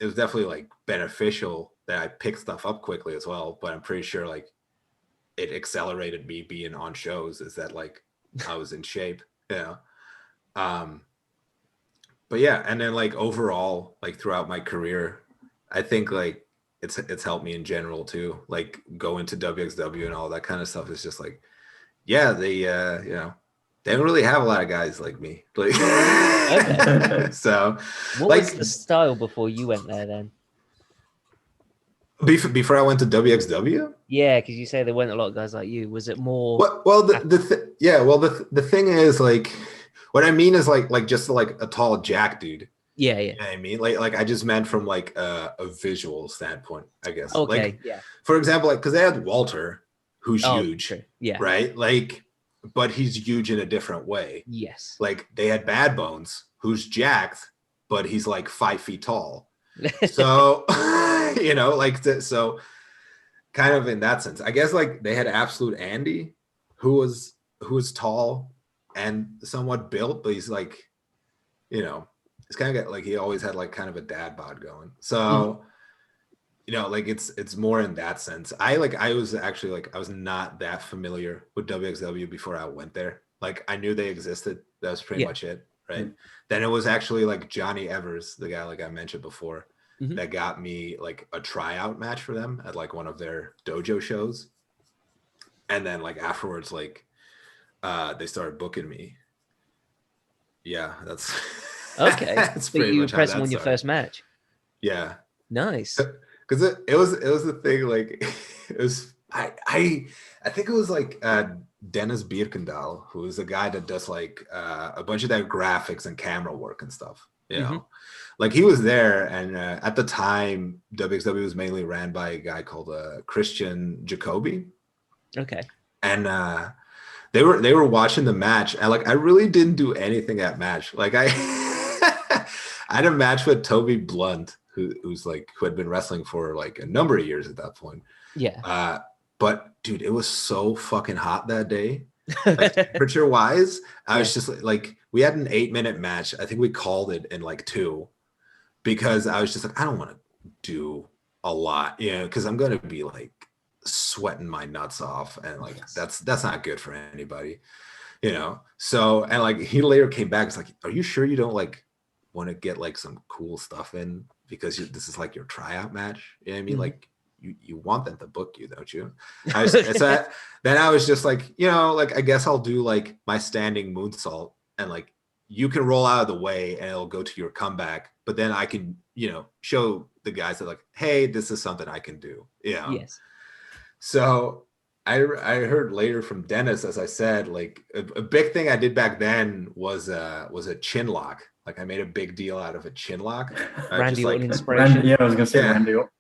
was definitely like beneficial that I picked stuff up quickly as well. But I'm pretty sure like it accelerated me being on shows, is that like I was in shape, you know. But yeah, and then like overall, like throughout my career, I think like it's helped me in general too. Like go into WXW and all that kind of stuff is just like yeah, they they don't really have a lot of guys like me. Like, Okay. so What was like the style before you went there then? before I went to WXW. Yeah, because you say there weren't a lot of guys like you. Was it more? Well, yeah, well, the thing is, like, what I mean is like just like a tall jack dude. Yeah, yeah. You know what I mean? Like I just meant from like a visual standpoint, I guess. Okay, Like, yeah. for example, like because they had Walter, who's Oh, huge, true. Yeah. right? Like, but he's huge in a different way. Yes. Like they had Bad Bones, who's jacked, but he's like 5 feet tall. So so kind of in that sense, I guess like they had Absolute Andy, who was tall and somewhat built, but he's like, it's kind of like he always had like kind of a dad bod going. So, like it's more in that sense. I was actually like I was not that familiar with WXW before I went there. Like I knew they existed. That was pretty Yeah. much it, right? Then it was actually like Johnny Evers, the guy like I mentioned before, that got me like a tryout match for them at like one of their dojo shows. And then like afterwards, like they started booking me. Yeah, that's Okay. that's So pretty you much how impressed that them on your started. first match. Yeah, Nice. because it was the thing like it was I think it was like Dennis Birkendahl, who is a guy that does like a bunch of that graphics and camera work and stuff. Like he was there, and at the time WXW was mainly ran by a guy called Christian Jacoby, Okay. and they were watching the match, and like I really didn't do anything at match. Like I I had a match with Toby Blunt, who had been wrestling for like a number of years at that point. Yeah. But dude, it was so fucking hot that day. Like temperature wise, I was just like we had an 8-minute match. I think we called it in like 2 because I was just like, I don't want to do a lot, because I'm gonna be like sweating my nuts off, and like that's not good for anybody. So, and like he later came back, it's like, are you sure you don't like want to get like some cool stuff in because this is like your tryout match? You know what I mean? Like you want them to book you, don't you? Then I was just like, like I guess I'll do like my standing moonsault, and like you can roll out of the way and it'll go to your comeback, but then I can show the guys that like, hey, this is something I can do. Yes. So I heard later from Dennis, as I said, like a big thing I did back then was a chin lock. Like I made a big deal out of a chin lock. Randy Orton like, inspiration. Yeah, I was gonna say Randy Orton.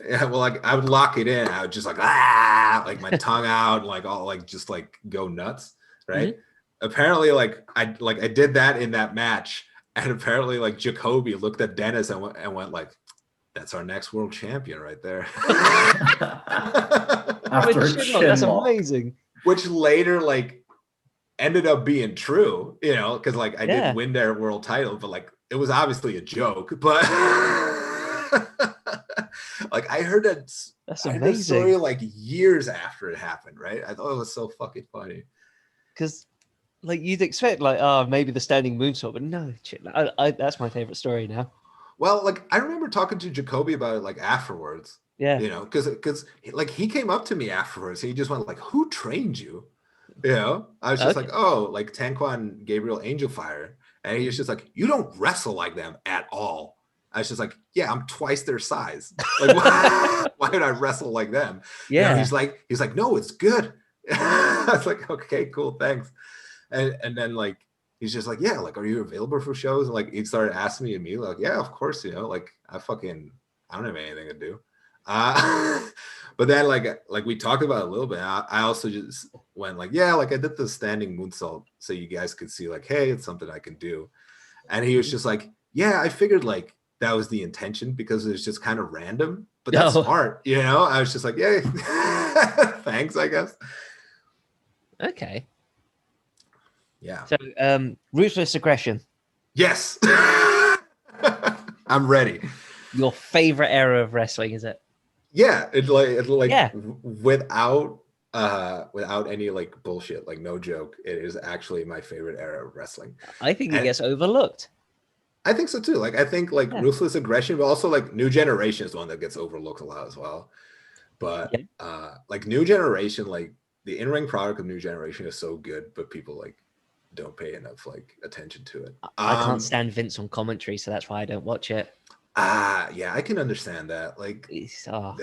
Yeah, well, like I would lock it in. I would just like like my tongue out, like all like just like go nuts, right? Apparently, like I did that in that match, and apparently, like Jacoby looked at Dennis and went like, "That's our next world champion right there." After a That's chin lock. amazing. Which later like ended up being true, because like I did win their world title, but like it was obviously a joke. But like I heard that story like years after it happened, right? I thought it was so fucking funny. Because like you'd expect like maybe the standing moonsault, but no, that's my favorite story now. Well, like I remember talking to Jacoby about it like afterwards. Yeah. Because like he came up to me afterwards. He just went like, "Who trained you?" I was just like, "Oh, like Tanquan Gabriel Angel Fire," and he was just like, "You don't wrestle like them at all." I was just like, "Yeah, I'm twice their size. Like, why would I wrestle like them?" Yeah. He's like, "No, it's good." I was like, "Okay, cool, thanks." And then like he's just like, "Yeah, like, are you available for shows?" And like he started asking me immediately, like, "Yeah, of course, like I don't have anything to do." But then like we talked about it a little bit. I also just went like, "Yeah, like I did the standing moonsault so you guys could see like, hey, it's something I can do." And he was just like, "Yeah, I figured like that was the intention because it was just kind of random, but that's smart." I was just like, "Yeah, thanks, I guess." Okay. Yeah. So ruthless aggression. Yes. I'm ready. Your favorite era of wrestling, is it? Yeah, without any like bullshit, like no joke, it is actually my favorite era of wrestling. I think it gets overlooked. I think so too. Like I think like ruthless aggression, but also like New Generation is one that gets overlooked a lot as well. But like New Generation, like the in-ring product of New Generation is so good, but people like don't pay enough like attention to it. I can't stand Vince on commentary, so that's why I don't watch it. Yeah, I can understand that. Like,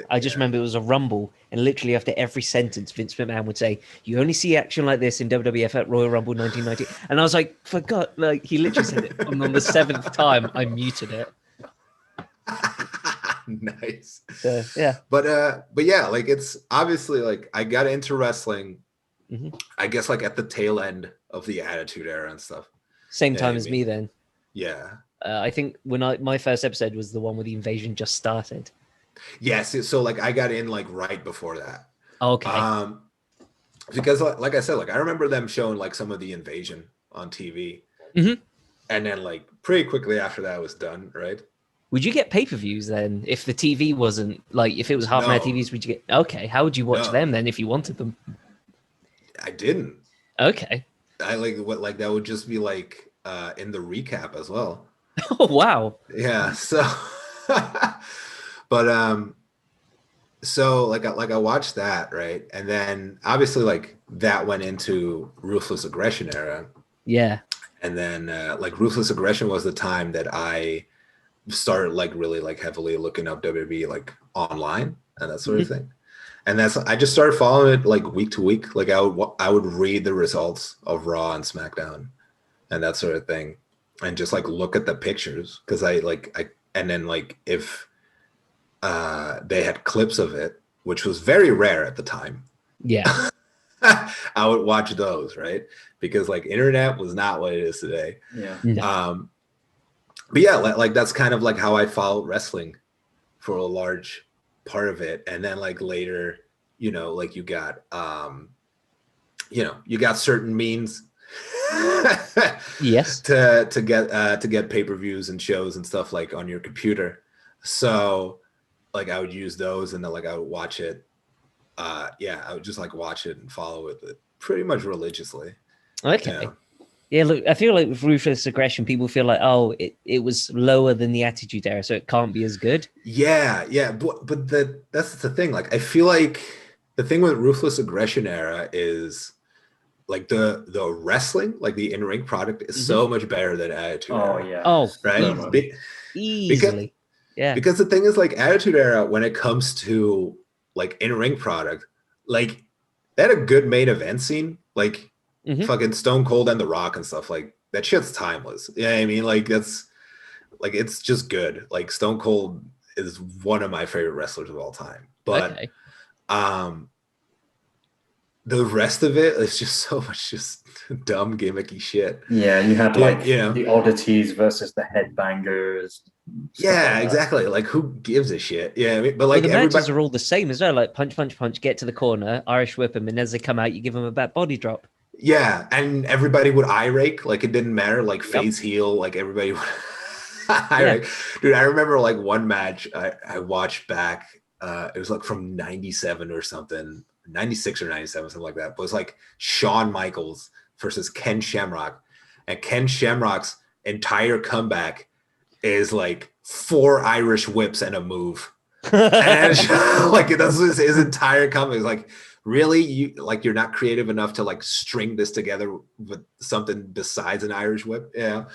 I just remember it was a Rumble, and literally after every sentence, Vince McMahon would say, "You only see action like this in WWF at Royal Rumble 1990." And I was like, "For God!" Like he literally said it, and on the 7th time, I muted it. Nice. Yeah. But yeah, like it's obviously like I got into wrestling, I guess like at the tail end of the Attitude Era and stuff. Same time as me then. Yeah. I think when my first episode was the one where the invasion just started. Yes, so like I got in like right before that. Okay. Because like I said, like I remember them showing like some of the invasion on TV, and then like pretty quickly after that was done, right? Would you get pay-per-views then if the TV wasn't like if it was half an hour TVs? Would you get okay? How would you watch them then if you wanted them? I didn't. Okay. I like that would just be like in the recap as well. Oh wow. Yeah. So, but so like I watched that, right, and then obviously like that went into Ruthless Aggression era. Yeah. And then like Ruthless Aggression was the time that I started like really like heavily looking up WWE like online and that sort of thing. And I just started following it like week to week. Like I would read the results of Raw and SmackDown and that sort of thing, and just like look at the pictures because and then like if they had clips of it, which was very rare at the time. Yeah. I would watch those, right? Because like internet was not what it is today. Yeah. No. But yeah, like that's kind of like how I followed wrestling for a large part of it. And then like later, like you got certain means yes to get pay-per-views and shows and stuff like on your computer. So like I would use those and then like I would watch it. I would just like watch it and follow it pretty much religiously. Okay. Yeah, look, I feel like with Ruthless Aggression, people feel like, oh, it was lower than the Attitude Era, so it can't be as good. Yeah, but that's the thing. Like, I feel like the thing with Ruthless Aggression era is like the wrestling, like the in-ring product, is so much better than Attitude Era. Yeah. Oh, right. Easily. Because the thing is, like Attitude Era, when it comes to like in-ring product, like they had a good main event scene, like. Fucking Stone Cold and The Rock and stuff, like that shit's timeless. Yeah, I mean, like that's like it's just good. Like Stone Cold is one of my favorite wrestlers of all time. But the rest of it is just so much just dumb gimmicky shit. Yeah, you had like the oddities versus the headbangers. Yeah, exactly. Like who gives a shit? Yeah, I mean, but like the matches are all the same as well. Like punch, punch, punch, get to the corner, Irish whip them, and as they come out, you give them a back body drop. Yeah, and everybody would eye rake, like it didn't matter, like face heel, like everybody would eye rake. Dude, I remember like one match I watched back, it was like from 97 or something, 96 or 97, something like that. But it was like Shawn Michaels versus Ken Shamrock. And Ken Shamrock's entire comeback is like 4 Irish whips and a move. And like that's his entire comeback. It's like, really, you're not creative enough to like string this together with something besides an Irish whip? Yeah,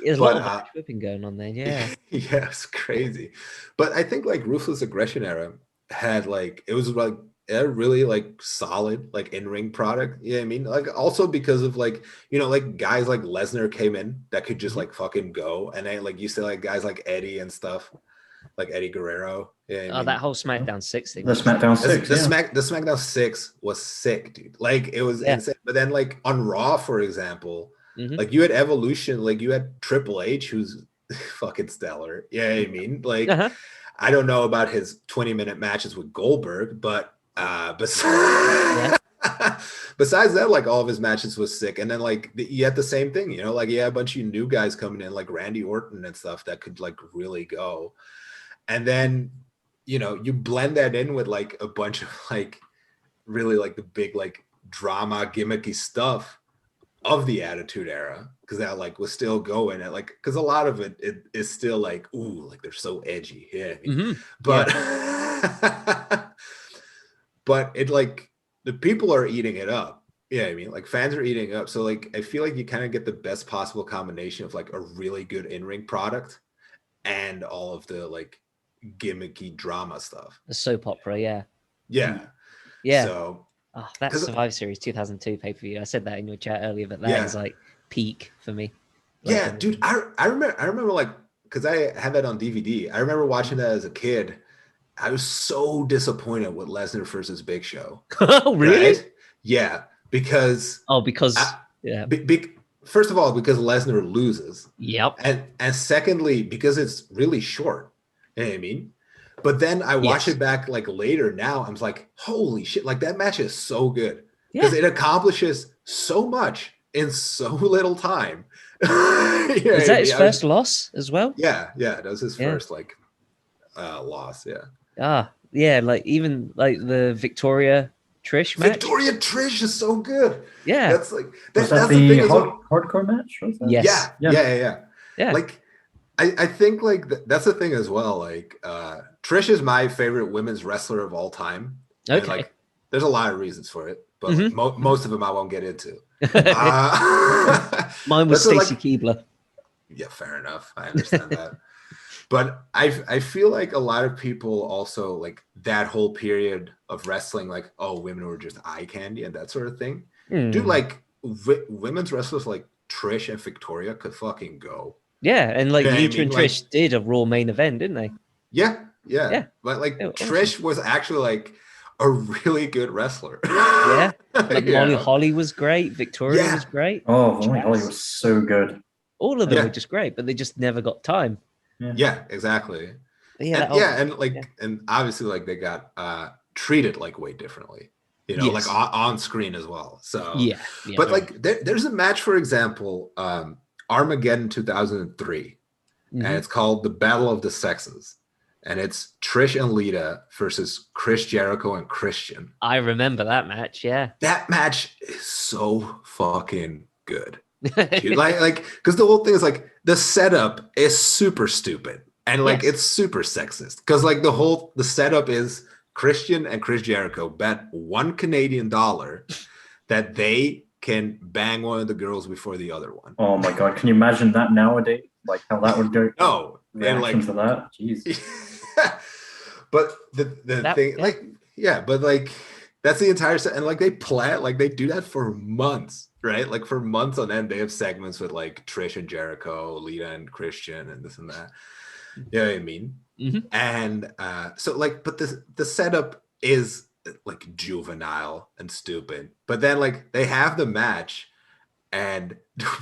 there's a lot of Irish whipping going on there. Yeah, yeah, it's crazy. But I think like Ruthless Aggression era had like it was like a really like solid like in-ring product. Yeah, I mean, like also because of like like guys like Lesnar came in that could just like fucking go, and then like you say like guys like Eddie and stuff. Like Eddie Guerrero. Yeah, I mean, that whole SmackDown 6 thing. The SmackDown 6. The SmackDown 6 was sick, dude. Like it was insane. But then like on Raw, for example, like you had Evolution, like you had Triple H, who's fucking stellar. Yeah, I mean, like I don't know about his 20-minute matches with Goldberg, but besides that, like all of his matches was sick. And then like you had the same thing, like you had a bunch of new guys coming in, like Randy Orton and stuff that could like really go. And then, you blend that in with like a bunch of like really like the big like drama gimmicky stuff of the Attitude Era, because that like was still going at like because a lot of it is still like ooh, like they're so edgy. Yeah. But but it like the people are eating it up. Yeah, I mean, like fans are eating it up. So like I feel like you kind of get the best possible combination of like a really good in-ring product and all of the like gimmicky drama stuff. The soap opera, yeah. Yeah. Yeah. So Oh, that because Survivor Series 2002 pay-per-view. I said that in your chat earlier, but that is yeah. like peak for me. Like, Yeah, dude, I remember like because I had that on DVD. I remember watching that as a kid. I was so disappointed with Lesnar versus Big Show. oh, really? Right? Yeah, because Oh, because I, yeah. first of all, because Lesnar loses, Yep. and secondly, because it's really short. You know what I mean? But then I watch Yes. it back like later now. I'm like, holy shit! Like that match is so good Yeah. because it accomplishes so much in so little time. You know what Was I that his mean? first loss as well? Yeah, that was his Yeah. first like loss. Yeah. Ah, yeah. Like even like the Victoria Trish match. Victoria Trish is so good. Yeah. That's like Was that that's the the thing as well. hardcore match? Was that? Yes. Yeah. Yeah. Like I think like that's the thing as well. Like Trish is my favorite women's wrestler of all time. And Okay. like there's a lot of reasons for it, but like, Mm-hmm. most of them I won't get into. Mine was But so Stacy like Keibler. yeah, fair enough. I understand that. But I feel like a lot of people also like that whole period of wrestling, like, oh, women were just eye candy and that sort of thing. Dude, like women's wrestlers like Trish and Victoria could fucking go. Yeah, and like You know what I Lita mean? and Like, Trish did a Raw main event, didn't they? yeah. Yeah. But like They were awesome. Trish was actually like a really good wrestler. Yeah. Like You Molly know? Holly was great. Victoria Yeah. was great. Oh my god, Jazz. it was so good. All of them Yeah. were just great, but they just never got time. Yeah, exactly. But yeah, And that yeah, and like and obviously like they got treated like way differently. You know, Yes. like on screen as well. So yeah. but like there's a match, for example, Armageddon 2003, and it's called the Battle of the Sexes. And it's Trish and Lita versus Chris Jericho and Christian. I remember that match, yeah. That match is so fucking good. Dude, like because the whole thing is like the setup is super stupid and like Yes. it's super sexist because like the setup is Christian and Chris Jericho bet $1 Canadian that they can bang one of the girls before the other one. Oh my god, can you imagine that nowadays? Like how that would go? No, and Reaction like to that? Jeez. but the thing, yeah. like, yeah, but like that's the entire set, and like they plan, like they do that for months, right? Like for months on end, they have segments with like Trish and Jericho, Lita and Christian, and this and that. You know what I mean? And so like, but the setup is like juvenile and stupid, but then like they have the match. And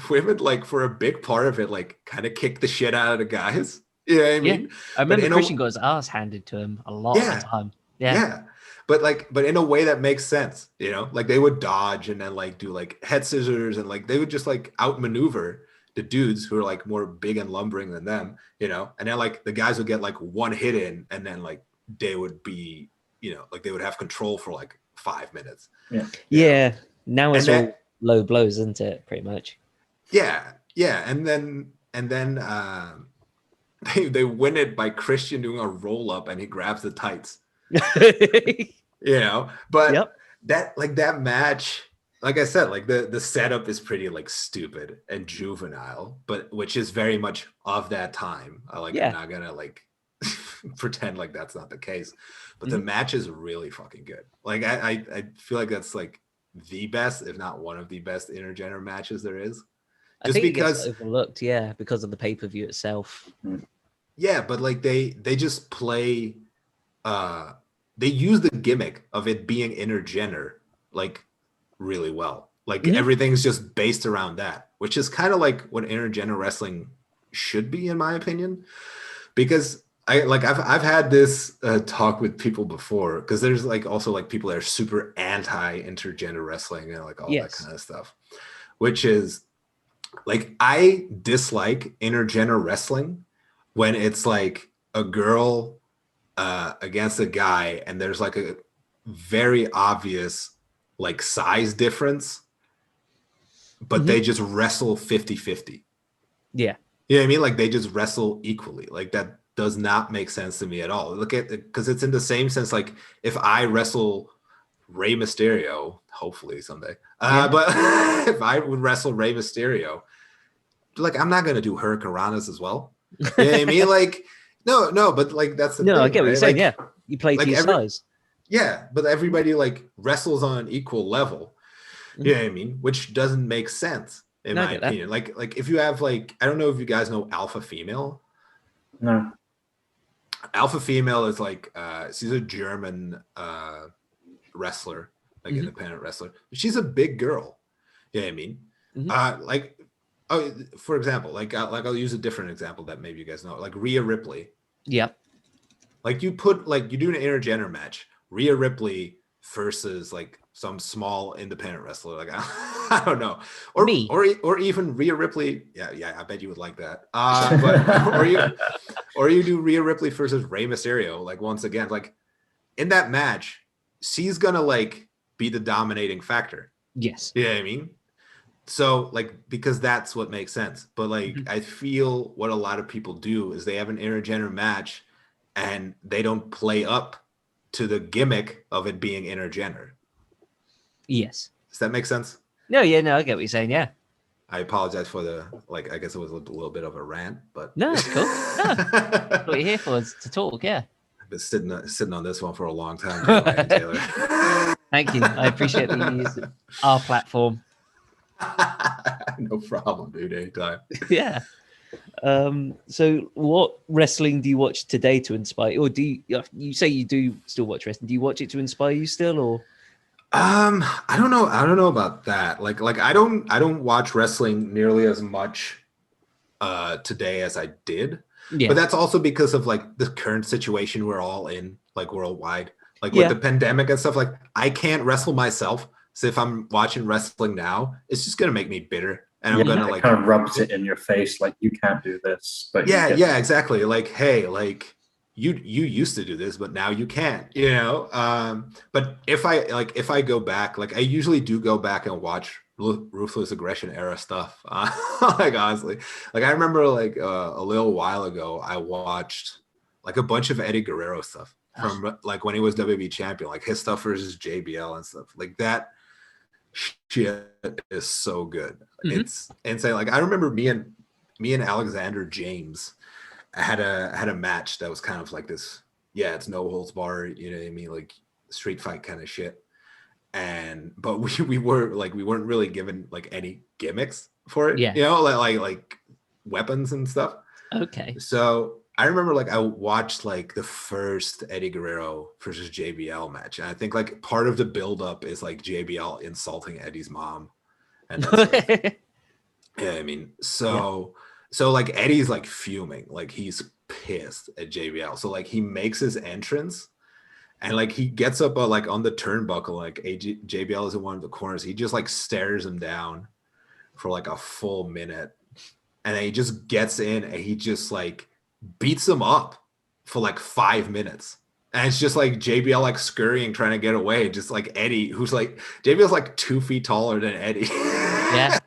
women, like, for a big part of it, like, kind of kick the shit out of the guys. You know what I mean? I remember But Christian got his ass handed to him a lot of the time. Yeah. But in a way that makes sense, you know? Like, they would dodge and then, like, do, like, head scissors and, like, they would just, like, outmaneuver the dudes who are, like, more big and lumbering than them, you know? And then, like, the guys would get, like, one hit in and then, like, they would be, you know, like, they would have control for, like, 5 minutes. Yeah. Now it's And all low blows, isn't it? Pretty much. Yeah, and then they win it by Christian doing a roll up and he grabs the tights. You know, but that match, like I said, like the setup is pretty like stupid and juvenile, but which is very much of that time. I'm not gonna like pretend like that's not the case, but the match is really fucking good. Like I feel like that's like the best, if not one of the best intergender matches there is. I think because it gets overlooked, because of the pay-per-view itself. Yeah, but like they just play they use the gimmick of it being intergender like really well. Like everything's just based around that, which is kind of like what intergender wrestling should be, in my opinion. Because I've had this talk with people before, because there's like also like people that are super anti intergender wrestling and like all that kind of stuff, which is like I dislike intergender wrestling when it's like a girl against a guy and there's like a very obvious like size difference, but they just wrestle 50-50. Yeah. You know what I mean? Like they just wrestle equally. Like that does not make sense to me at all. Look at it, because it's in the same sense. Like if I wrestle Rey Mysterio, hopefully someday. Yeah. But if I would wrestle Rey Mysterio, like I'm not gonna do Hurricane Ranas as well. You know what I mean? Like, no, but like that's the No, thing, I get what you're right? saying. Like, Yeah, you play to your size. yeah, but everybody like wrestles on an equal level. You know what I mean? Which doesn't make sense in No, I my get that. opinion. Like if you have like I don't know if you guys know Alpha Female. No. Alpha Female is like she's a German wrestler, like independent wrestler. She's a big girl. You know what I mean? Like oh, for example, like I'll use a different example that maybe you guys know, like Rhea Ripley. Yeah. Like you put like you do an intergender match, Rhea Ripley versus like some small independent wrestler, like I don't know, or Me. or even Rhea Ripley. Yeah, I bet you would like that. But or you do Rhea Ripley versus Rey Mysterio. Like once again, like in that match, she's gonna like be the dominating factor. Yes. You know what I mean? So like because that's what makes sense. But like I feel what a lot of people do is they have an intergender match and they don't play up to the gimmick of it being intergender. Yes. Does that make sense? No, yeah, no, I get what you're saying. Yeah. I apologize for the like. I guess it was a little bit of a rant, but No, it's cool. No, that's what you're here for, is to talk. Yeah. I've been sitting on this one for a long time, Taylor. Thank you. I appreciate that you used our platform. No problem, dude. Anytime. Yeah. So what wrestling do you watch today to inspire, or do you say you do still watch wrestling? Do you watch it to inspire you still, or? I don't know. I don't know about that. Like I don't watch wrestling nearly as much today as I did. Yeah. But that's also because of like the current situation we're all in, like worldwide. Like Yeah. with the pandemic and stuff, like I can't wrestle myself. So if I'm watching wrestling now, it's just gonna make me bitter. And I'm gonna it like kind of rubs it in your face, like you can't do this. But yeah, exactly. Like, hey, like you used to do this, but now you can't, you know. But if I go back, like I usually do go back and watch Ruthless Aggression era stuff. Like honestly, like I remember like a little while ago, I watched like a bunch of Eddie Guerrero stuff from like when he was WWE champion, like his stuff versus JBL and stuff like that. Shit is so good. It's insane. Like I remember me and Alexander James had a match that was kind of like this. Yeah, it's no holds barred. You know what I mean? Like street fight kind of shit. But we weren't really given like any gimmicks for it. Yeah. You know, like weapons and stuff. Okay. So I remember like I watched like the first Eddie Guerrero versus JBL match. And I think like part of the buildup is like JBL insulting Eddie's mom. And that's yeah, I mean, so like Eddie's like fuming, like he's pissed at JBL. So like he makes his entrance and like he gets up like on the turnbuckle, like JBL is in one of the corners. He just like stares him down for like a full minute. And then he just gets in and he just like beats him up for like 5 minutes. And it's just like JBL like scurrying, trying to get away. Just like Eddie, who's like, JBL's like 2 feet taller than Eddie. Yeah.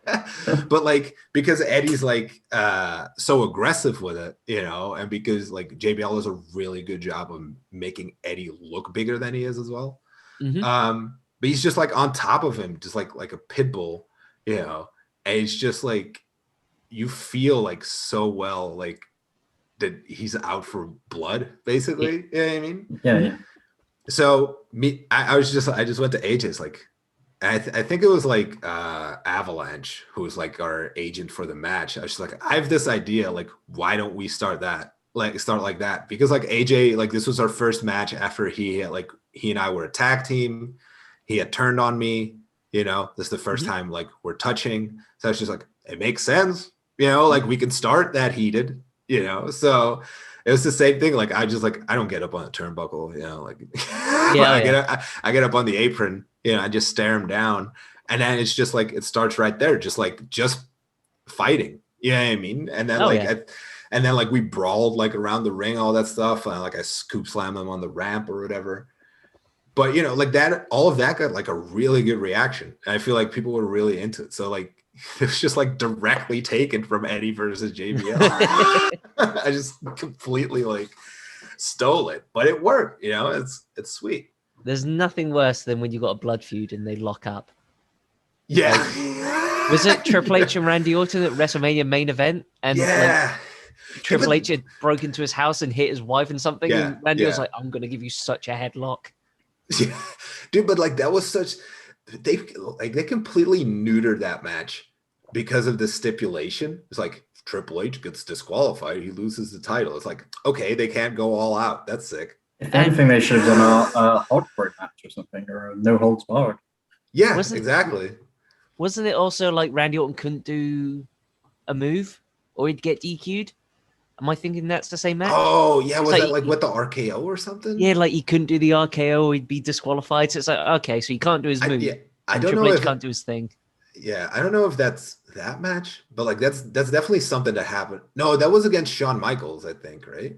But like, because Eddie's like so aggressive with it, you know, and because like JBL does a really good job of making Eddie look bigger than he is as well. But he's just like on top of him, just like a pit bull, you know, and it's just like, you feel like so well, like, that he's out for blood, basically. You know what I mean? Yeah. So I just went to AJ's like, I think it was like Avalanche, who was like our agent for the match. I was just like, I have this idea, like, why don't we start that? Like start like that? Because like AJ, like this was our first match after he and I were a tag team. He had turned on me, you know, this is the first time like we're touching. So I was just like, it makes sense, you know, like we can start that heated. You know, so it was the same thing. Like I don't get up on the turnbuckle, you know, like I get up on the apron, you know, I just stare him down, and then it's just like it starts right there, just fighting. You know what I mean? And then and then like we brawled like around the ring, all that stuff, and like I scoop slammed him on the ramp or whatever. But you know, like that, all of that got like a really good reaction. And I feel like people were really into it. So like it was just like directly taken from Eddie versus JBL. I just completely like stole it, but it worked. You know, it's sweet. There's nothing worse than when you got a blood feud and they lock up. Yeah. Was it Triple H and Randy Orton at WrestleMania main event? And Yeah. Triple H had broke into his house and hit his wife and something, Yeah, and Randy was yeah. like, "I'm gonna give you such a headlock." Yeah. Dude, but like that was such they completely neutered that match because of the stipulation. It's like Triple H gets disqualified, he loses the title. It's like, okay, they can't go all out. That's sick. If anything, they should have done a hardcore match or something, or a no holds barred. Yeah, Wasn't exactly. Wasn't it also like Randy Orton couldn't do a move or he'd get DQ'd? Am I thinking that's the same match? Oh, yeah. Was like, that like with the RKO or something? Yeah, like he couldn't do the RKO or he'd be disqualified. So it's like, okay, so he can't do his move. I don't Triple know H if can't do his thing. Yeah, I don't know if that's that match, but like that's definitely something that happened. No, that was against Shawn Michaels, I think, right?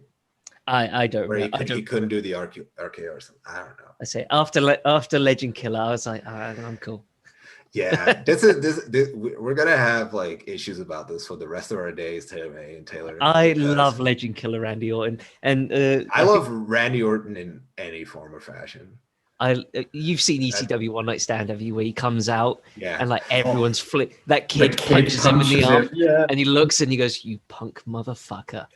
I don't Where know. he couldn't do the RKO or something. I don't know. I say after Legend Killer, I was like, I'm cool. Yeah, we're gonna have like issues about this for the rest of our days, Taylor May and Taylor. I love Legend Killer Randy Orton, and I love Randy Orton in any form or fashion. You've seen ECW One Night Stand, have you? Where he comes out, Yeah, and like everyone's flip. That kid punches him in the arm, and he looks and he goes, "You punk motherfucker!"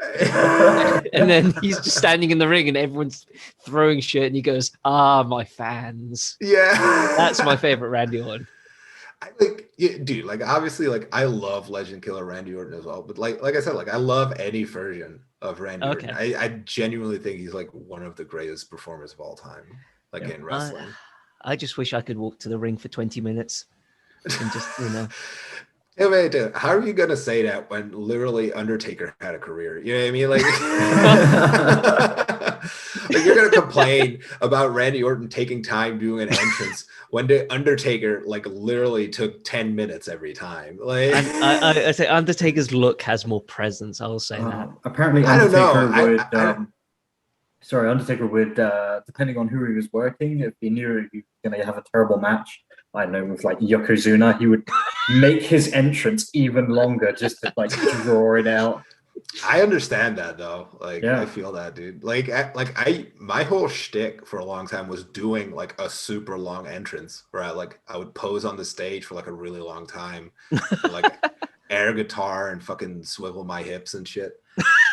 And then he's just standing in the ring, and everyone's throwing shit, and he goes, "Ah, my fans." Yeah, that's my favorite Randy Orton. Dude, like obviously, like I love Legend Killer Randy Orton as well, but like I said, like I love any version of Randy Orton. I genuinely think he's like one of the greatest performers of all time, like in wrestling. I just wish I could walk to the ring for 20 minutes and just, Hey, wait, dude, how are you gonna say that when literally Undertaker had a career? You know what I mean? Like you're gonna complain about Randy Orton taking time doing an entrance when the Undertaker like literally took 10 minutes every time. Like I say Undertaker's look has more presence. I'll say that. Apparently, Undertaker Undertaker would, depending on who he was working, if he knew he was going to have a terrible match, I don't know, with like Yokozuna, he would make his entrance even longer just to like draw it out. I understand that though. Like, yeah. I feel that, dude. My whole shtick for a long time was doing like a super long entrance where I would pose on the stage for like a really long time, and, like air guitar and fucking swivel my hips and shit.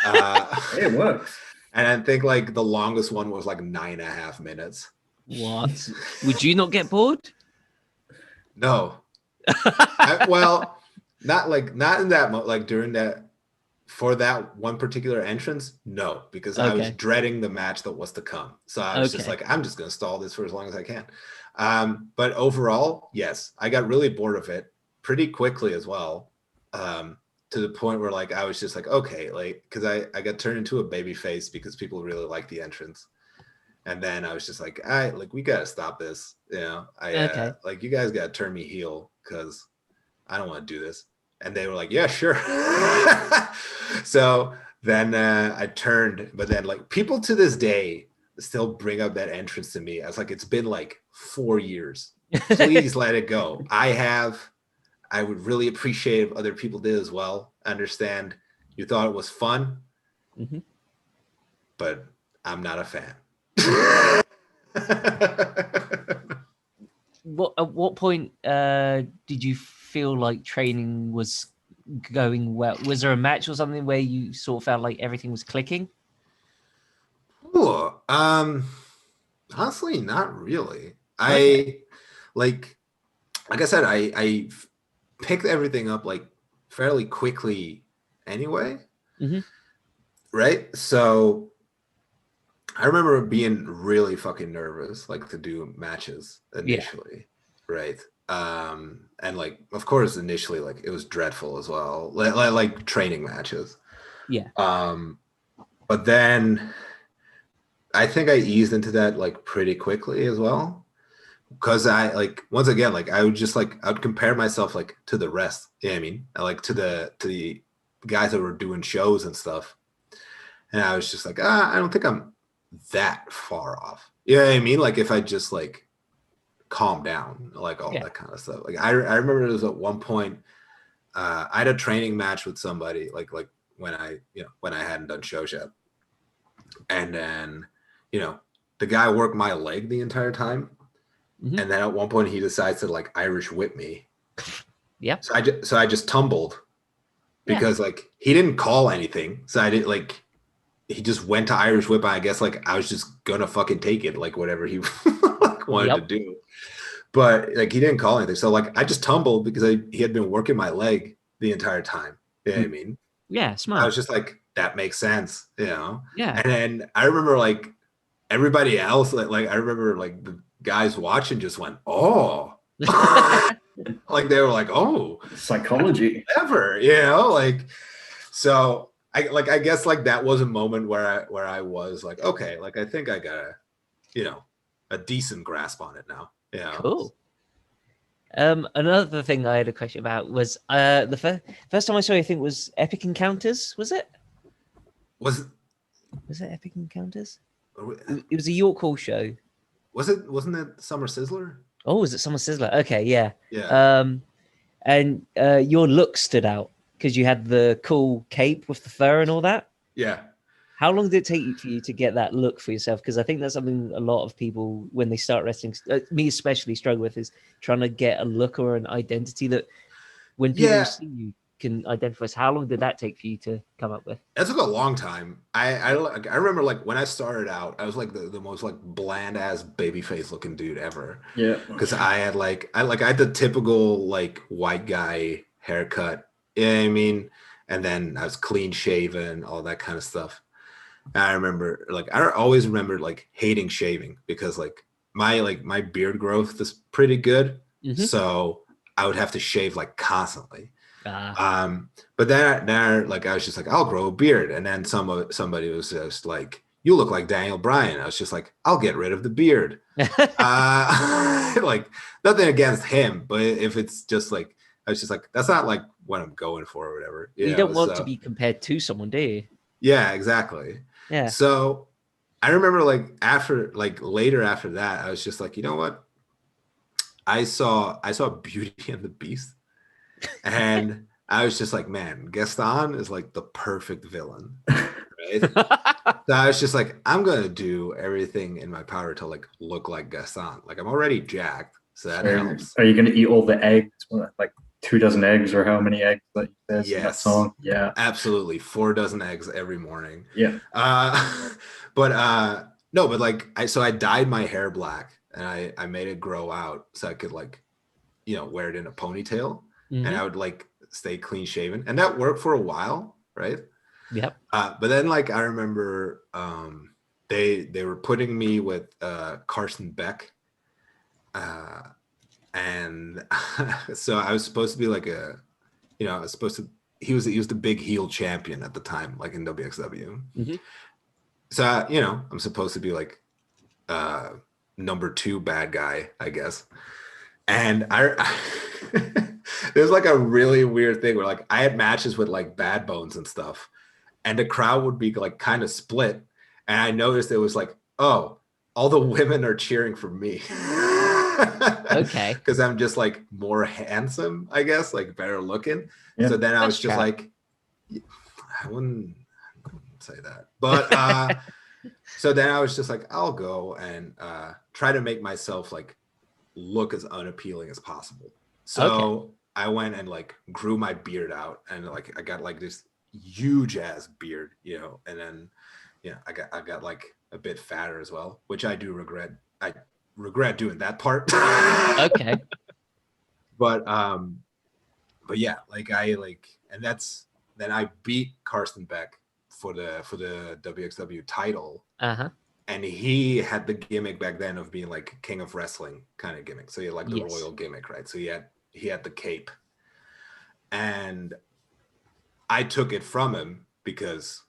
It works. And I think like the longest one was like 9.5 minutes. What? Would you not get bored? No. Not in that like during that. For that one particular entrance, no, because I was dreading the match that was to come. So I was just like, I'm just going to stall this for as long as I can. But overall, yes, I got really bored of it pretty quickly as well, to the point where like I was just like, okay, like because I got turned into a baby face because people really like the entrance. And then I was just like, we got to stop this. You know, like you guys got to turn me heel because I don't want to do this. And they were like, yeah, sure. So then I turned, but then like people to this day still bring up that entrance to me. I was like, it's been like 4 years. Please let it go. I would really appreciate if other people did as well. I understand you thought it was fun, but I'm not a fan. At what point did you feel like training was going well? Was there a match or something where you sort of felt like everything was clicking? Cool. Honestly, not really. I like I said, I picked everything up like fairly quickly anyway. Right? So I remember being really fucking nervous, like to do matches initially, right? And like, of course, initially, like it was dreadful as well, like training matches. Yeah. But then I think I eased into that like pretty quickly as well, because I like once again, like I would compare myself like to the rest. You know what I mean? Like to the guys that were doing shows and stuff, and I was just like, I don't think I'm that far off. You know what I mean? Like if I just like calm down, like all that kind of stuff. Like I remember there was at one point I had a training match with somebody like when I hadn't done shows yet, and then the guy worked my leg the entire time, Mhm. and then at one point he decides to like Irish whip me. Yeah. So I just tumbled Yeah. because like he didn't call anything. So I didn't like he just went to Irish whip. And I guess like I was just gonna fucking take it, like whatever he like, wanted to Yep. do. But like he didn't call anything. So like I just tumbled because he had been working my leg the entire time. You know what I mean? Yeah. I was Smart. just like, that makes sense, you know? Yeah. And then I remember like everybody else, like I remember like the guys watching just went, oh. Like they were like, oh, Psychology. ever, you know, like so I guess like that was a moment where I was like, okay, like I think I got a, you know, a decent grasp on it now. Yeah. Cool. Another thing I had a question about was the first time I saw you, I think was Epic Encounters. Was it? Was Was it Epic Encounters? It was a York Hall show. wasn't it Summer Sizzler? Oh, was it Summer Sizzler? Okay, yeah. Yeah. And your look stood out because you had the cool cape with the fur and all that. Yeah. How long did it take for you to get that look for yourself? Because I think that's something a lot of people, when they start wrestling, me especially, struggle with, is trying to get a look or an identity that when people Yeah. see you can identify. So how long did that take for you to come up with? It took a long time. I remember like when I started out, I was like the most like bland ass baby face looking dude ever. Yeah. Because I had I had the typical like white guy haircut. You know what I mean? And then I was clean shaven, all that kind of stuff. And I remember like I always remembered like hating shaving because like my beard growth is pretty good. Mhm. So I would have to shave like constantly. Ah, But then like I was just like, I'll grow a beard. And then somebody was just like, you look like Daniel Bryan. I was just like, I'll get rid of the beard. Like nothing against him, but if it's just like I was just like, that's not like what I'm going for or whatever. you know, don't want to so be compared to someone, do you? yeah, exactly. Yeah. So I remember like later after that, I was just like, you know what? I saw Beauty and the Beast. And I was just like, man, Gaston is like the perfect villain. Right? So I was just like, I'm gonna do everything in my power to like look like Gaston. Like I'm already jacked, so that helps. Are you going to eat all the eggs, like 2 dozen eggs, or how many eggs that you says in that Yes, song? Yeah, absolutely. 4 dozen eggs every morning. yeah. But no, but like I dyed my hair black and I made it grow out so I could like, you know, wear it in a ponytail and Mhm. I would like stay clean shaven. And that worked for a while, right? Yep. But then like I remember they were putting me with Carson Beck. And so I was supposed to be like a, you know, I was supposed to he was the big heel champion at the time, like in WXW. Mhm. So you know, I'm supposed to be like number 2 bad guy, I guess. And I there's like a really weird thing where like I had matches with like Bad Bones and stuff, and the crowd would be like kind of split. And I noticed it was like, oh, all the women are cheering for me. Okay. Because I'm just like more handsome, I guess, like better looking. Yeah. So then I was That's just chat. like, I wouldn't say that. But so then I was just like, I'll go and try to make myself like look as unappealing as possible. So I went and like grew my beard out and like I got like this huge ass beard, you know, and then yeah, I got like a bit fatter as well, which I do regret. I regret doing that part. Okay. But yeah, like I like and that's then I beat Carsten Beck for the WXW title. Uh-huh. And he had the gimmick back then of being like king of wrestling kind of gimmick. So he had like the Yes. royal gimmick, right? So he had the cape. And I took it from him because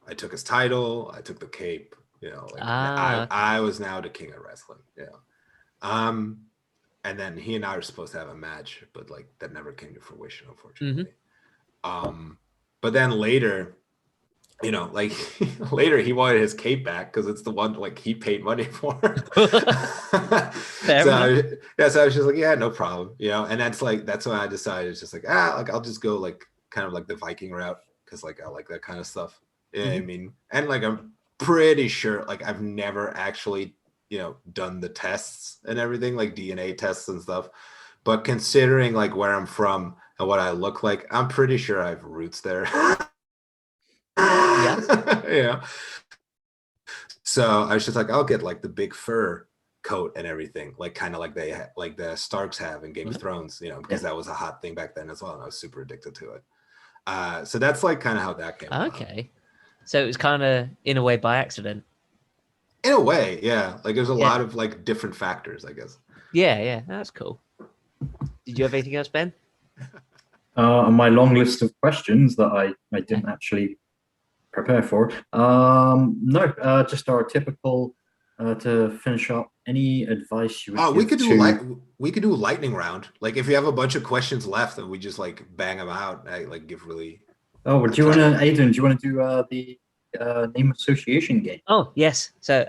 I took his title, I took the cape, you know, like I was now the king of wrestling, you know. And then he and I were supposed to have a match, but like that never came to fruition, unfortunately. But then later, you know, like later he wanted his cape back because it's the one like he paid money for. So I was just like, yeah, no problem, you know. And that's when I decided it's just like like I'll just go like kind of like the Viking route because like I like that kind of stuff. Yeah, I mean, and like pretty sure, like I've never actually, done the tests and everything, like DNA tests and stuff. But considering like where I'm from and what I look like, I'm pretty sure I have roots there. Yeah. Yeah. So I was just like, I'll get like the big fur coat and everything, like kind of like like the Starks have in Game of Thrones, because that was a hot thing back then as well, and I was super addicted to it. So that's like kind of how that came about. Okay. So it was kind of in a way by accident. In a way, yeah. Like there's a Yeah. lot of like different factors, I guess. Yeah, that's cool. Did you have anything else, Ben? On my long list of questions that I didn't actually prepare for. No, just our typical to finish up. Any advice you would We give could do to? we could do a lightning round. Like if you have a bunch of questions left and we just like bang them out, I like give really. Oh, do you want to, Aidan? Do you want to do the name association game? Oh, yes. So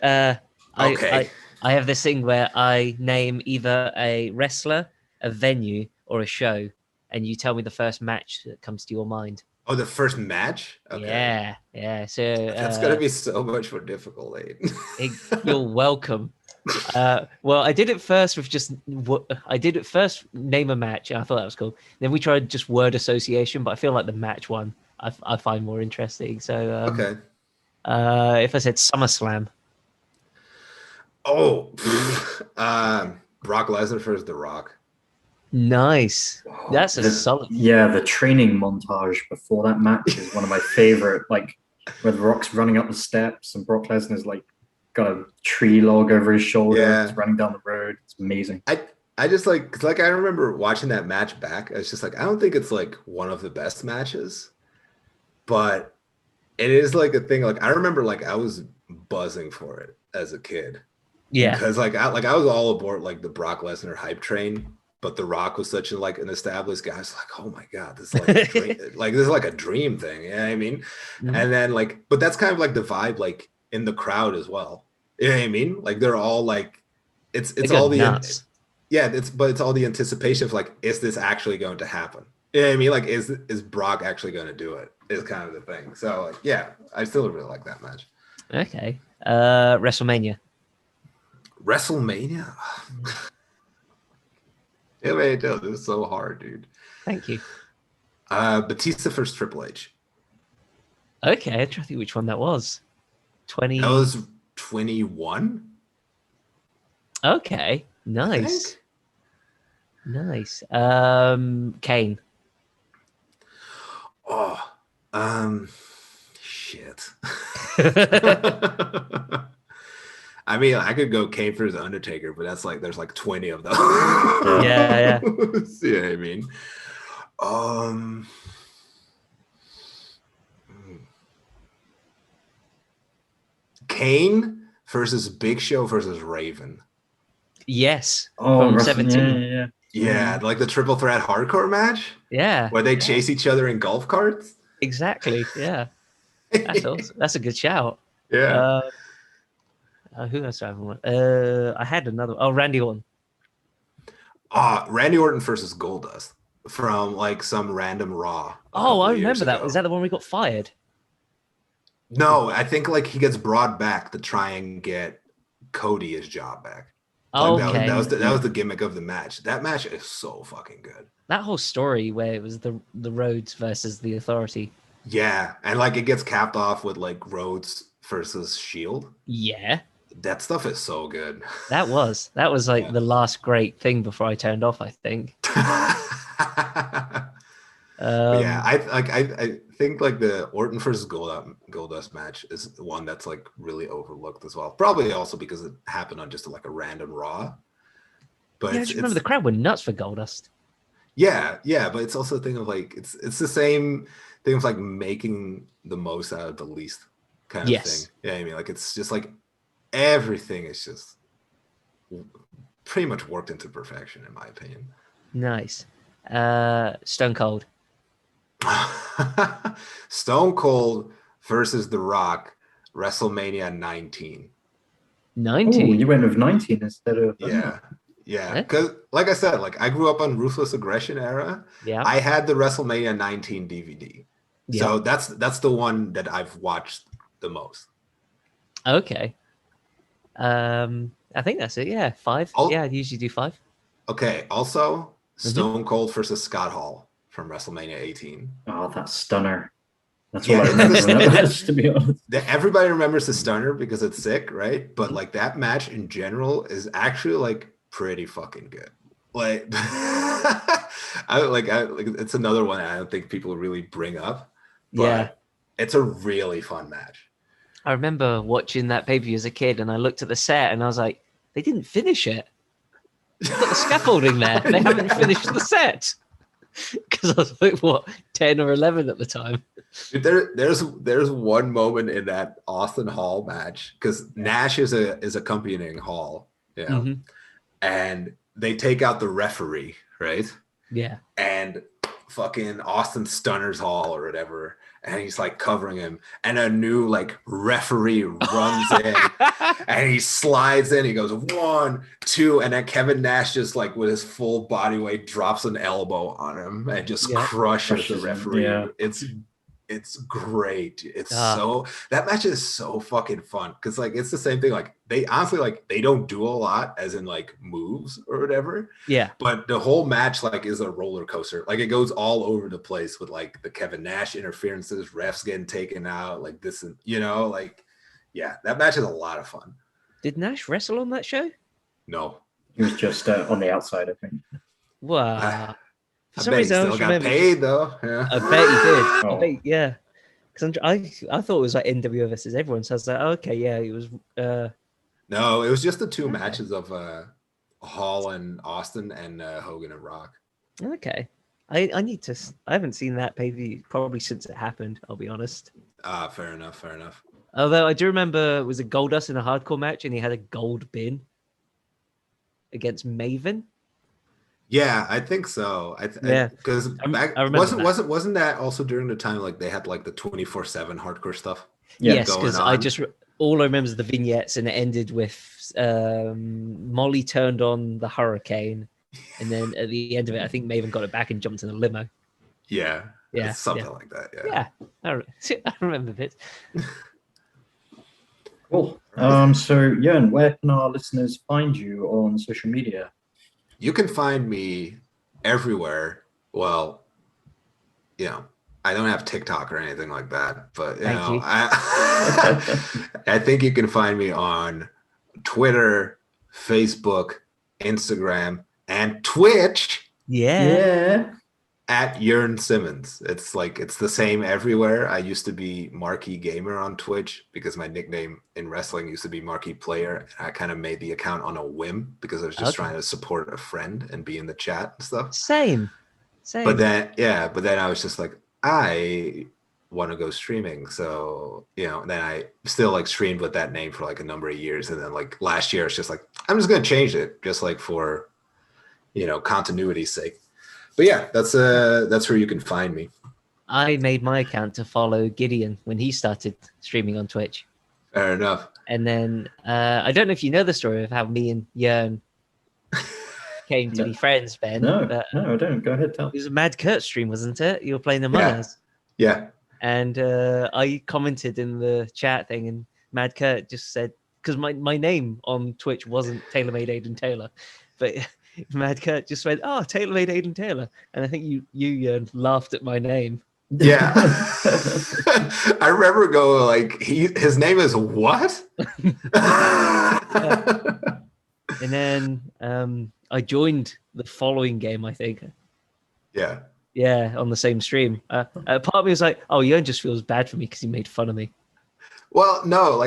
Okay. I have this thing where I name either a wrestler, a venue, or a show, and you tell me the first match that comes to your mind. Oh, the first match? Okay. Yeah. So That's gonna be so much more difficult, Aiden. you're welcome. Well, I did it first with name a match, and I thought that was cool. Then we tried just word association, but I feel like the match one I find more interesting. So Okay. If I said SummerSlam. Oh, Brock Lesnar versus The Rock. Nice. That's a solid. Yeah, the training montage before that match is one of my favorite. Like where The Rock's running up the steps and Brock Lesnar's like got a tree log over his shoulder. Yeah. He's running down the road. It's amazing. I just like, cause like I remember watching that match back. It's just like I don't think it's like one of the best matches, but it is like a thing. Like I remember, like I was buzzing for it as a kid. Yeah. Because I was all aboard like the Brock Lesnar hype train, but The Rock was such an established guy. I was like, oh my god, this is like a dream, like this is like a dream thing. You know what I mean? Mhm. And then like, but that's kind of like the vibe like in the crowd as well. You know what I mean? Like they're all like, it's all the nuts. it's all the anticipation of like, is this actually going to happen? You know what I mean? Like, is Brock actually going to do it? Is kind of the thing. So like, yeah, I still really like that match. Okay. WrestleMania. WrestleMania. This is so hard, dude. Thank you. Batista versus Triple H. Okay, I'm trying to think which one that was. 20. That was 21. Okay, nice. Kane. Oh, shit. I mean, I could go Kane versus Undertaker, but that's like there's like 20 of them. Yeah. See what I mean? Kane versus Big Show versus Raven. Yes. Oh, from 17. Yeah, like the triple threat hardcore match. Yeah. Where they chase each other in golf carts. Exactly. Yeah. That's awesome. That's a good shout. Yeah. Who else do I have? I had another. Oh, Randy Orton. Randy Orton versus Goldust from like some random Raw. Oh, I remember that. Was that the one we got fired? No, I think like he gets brought back to try and get Cody his job back. Oh, like, okay. That was the gimmick of the match. That match is so fucking good. That whole story where it was the Rhodes versus the Authority. Yeah, and like it gets capped off with like Rhodes versus Shield. Yeah. That stuff is so good. That was like the last great thing before I turned off, I think. I think like the Orton versus Goldust match is one that's like really overlooked as well. Probably also because it happened on just like a random Raw. But yeah, I just remember the crowd were nuts for Goldust. Yeah, but it's also a thing of like it's the same thing of like making the most out of the least kind of thing. Yeah, I mean like it's just like everything is just pretty much worked into perfection in my opinion. Nice. Stone Cold. Stone Cold versus The Rock, WrestleMania 19. 19? Oh, you went with 19 instead of... Yeah. Because like I said, like I grew up on Ruthless Aggression era. Yeah. I had the WrestleMania 19 DVD. Yeah. So that's the one that I've watched the most. Okay. I think that's it. Yeah, 5. Oh, Yeah, I usually do 5. okay. Also, Hmm. Stone Cold versus Scott Hall from WrestleMania 18. Oh, that stunner. That's all Yeah, I it's remember this. from that match, to be honest. Everybody remembers the stunner because it's sick, right? But like that match in general is actually like pretty fucking good. Like, I it's another one I don't think people really bring up, Yeah. but it's a really fun match. I remember watching that pay-per-view as a kid, and I looked at the set and I was like, they didn't finish it. They've got the scaffolding there. They haven't finished the set. Because I was like, what, 10 or 11 at the time? Dude, there's one moment in that Austin Hall match because Nash is accompanying Hall, Hmm. and they take out the referee, right? Yeah. And fucking Austin stunners Hall or whatever, and he's like covering him, and a new like referee runs in, and he slides in. He goes 1, 2, and then Kevin Nash just like with his full body weight drops an elbow on him and just Yeah. crushes the Crushes him, referee. yeah. It's great. It's Ah. so that match is so fucking fun because like it's the same thing. Like they honestly like they don't do a lot as in like moves or whatever, Yeah. but the whole match like is a roller coaster. Like it goes all over the place with like the Kevin Nash interferences, refs getting taken out, like this and like yeah, that match is a lot of fun. Did Nash wrestle on that show? No, He was just on the outside, I think. Wow. For I some bet he reason, I still always got remember. paid though. Yeah. I bet he did. I Oh. bet, yeah. Because I thought it was like NWO versus everyone. So I was like, oh, okay, yeah, it was. No, it was just the two Okay. matches of Hall and Austin and Hogan and Rock. Okay. I need to. I haven't seen that pay per view probably since it happened. I'll be honest. Fair enough. Fair enough. Although I do remember it was a Goldust in a hardcore match, and he had a gold bin against Maven. Yeah, I think so. Yeah, Because back I remember that. wasn't that also during the time like they had like the 24/7 hardcore stuff Yeah. Yes, going because I on? just all I remember is the vignettes, and it ended with Molly turned on the hurricane, and then at the end of it, I think Maven got it back and jumped in a limo. Yeah, Yeah, it's something like that. Yeah. yeah. I remember it. Cool. So, Jurn, where can our listeners find you on social media? You can find me everywhere. Well, I don't have TikTok or anything like that, but Thank you. I think you can find me on Twitter, Facebook, Instagram, and Twitch Yeah. at Jurn Simmons. It's the same everywhere. I used to be Marquee Gamer on Twitch because my nickname in wrestling used to be Marquee Player. I kind of made the account on a whim because I was just trying to support a friend and be in the chat and stuff. Same. But then I was just like, I want to go streaming. So, and then I still like streamed with that name for like a number of years. And then like last year, it's just like, I'm just going to change it just like for, continuity's sake. But yeah, that's where you can find me. I made my account to follow Gideon when he started streaming on Twitch. Fair enough. And then I don't know if you know the story of how me and Jörn came to be friends, Ben. No, but, no, I don't. Go ahead, tell. It was a Mad Kurt stream, wasn't it? You were playing Among Us. Yeah. And I commented in the chat thing, and Mad Kurt just said, because my name on Twitch wasn't TaylorMade Aiden Taylor, but Mad Kurt just went, oh, TaylorMade Aiden Taylor. And I think you laughed at my name. Yeah. I remember going like, his name is what? And then I joined the following game, I think. Yeah. Yeah, on the same stream. Part of me was like, oh, Jörn just feels bad for me because he made fun of me. Well, no,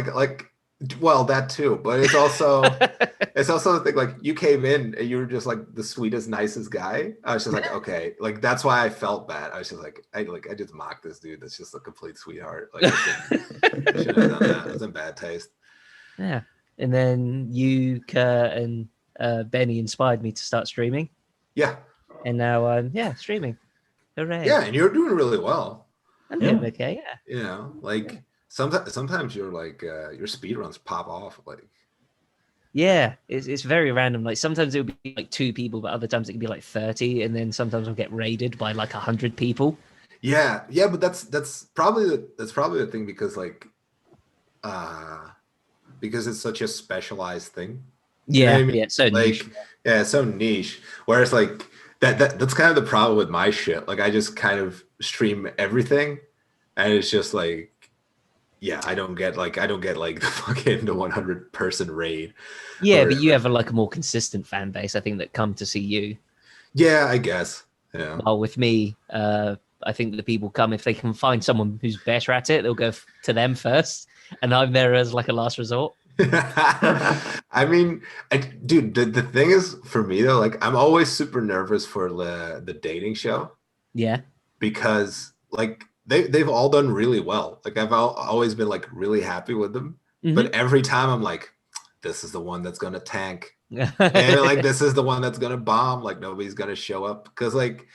well, that too, but it's also the thing, like you came in and you were just like the sweetest, nicest guy. I was just like, okay, like that's why I felt bad. I was just like, I just mocked this dude that's just a complete sweetheart. Like I shouldn't have done that. It was in bad taste. Yeah. And then you, Kurt, and Benny inspired me to start streaming. Yeah. And now I'm streaming. Hooray. Yeah, and you're doing really well. I'm doing okay, yeah. Like sometimes you're like your speed runs pop off. Like yeah, it's very random. Like sometimes it would be like 2 people, but other times it could be like 30, and then sometimes I'll get raided by like 100 people. Yeah, but that's probably the thing because like because it's such a specialized thing. You know Yeah, what I mean? yeah, it's so niche. Like, yeah, it's so niche. Whereas like that's kind of the problem with my shit. Like I just kind of stream everything, and it's just like, yeah, I don't get like the 100 person raid. Yeah, but you Or have like a more consistent fan base, I think, that come to see you. yeah, I guess. Yeah. Well, with me, I think the people come if they can find someone who's better at it, they'll go to them first, and I'm there as like a last resort. I mean, dude, the thing is for me though, like I'm always super nervous for the dating show Yeah. because like they've all done really well. Like always been like really happy with them, but every time I'm like, this is the one that's gonna tank. And like this is the one that's gonna bomb. Like nobody's gonna show up because like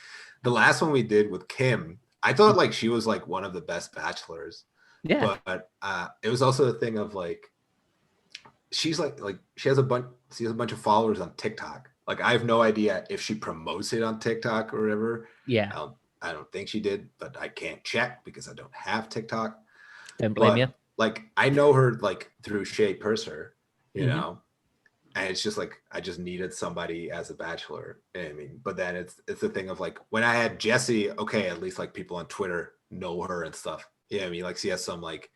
the last one we did with Kim, I thought like she was like one of the best bachelors, Yeah. but it was also a thing of like she's like she has a bunch of followers on TikTok. Like I have no idea if she promotes it on TikTok or whatever. Yeah. I don't think she did, but I can't check because I don't have TikTok. Don't blame you. But like I know her like through Shay Purser, you know, and it's just like I just needed somebody as a bachelor. You know what I mean, but then it's the thing of like when I had Jessie, okay, at least like people on Twitter know her and stuff. Yeah, you know I mean, like she has some like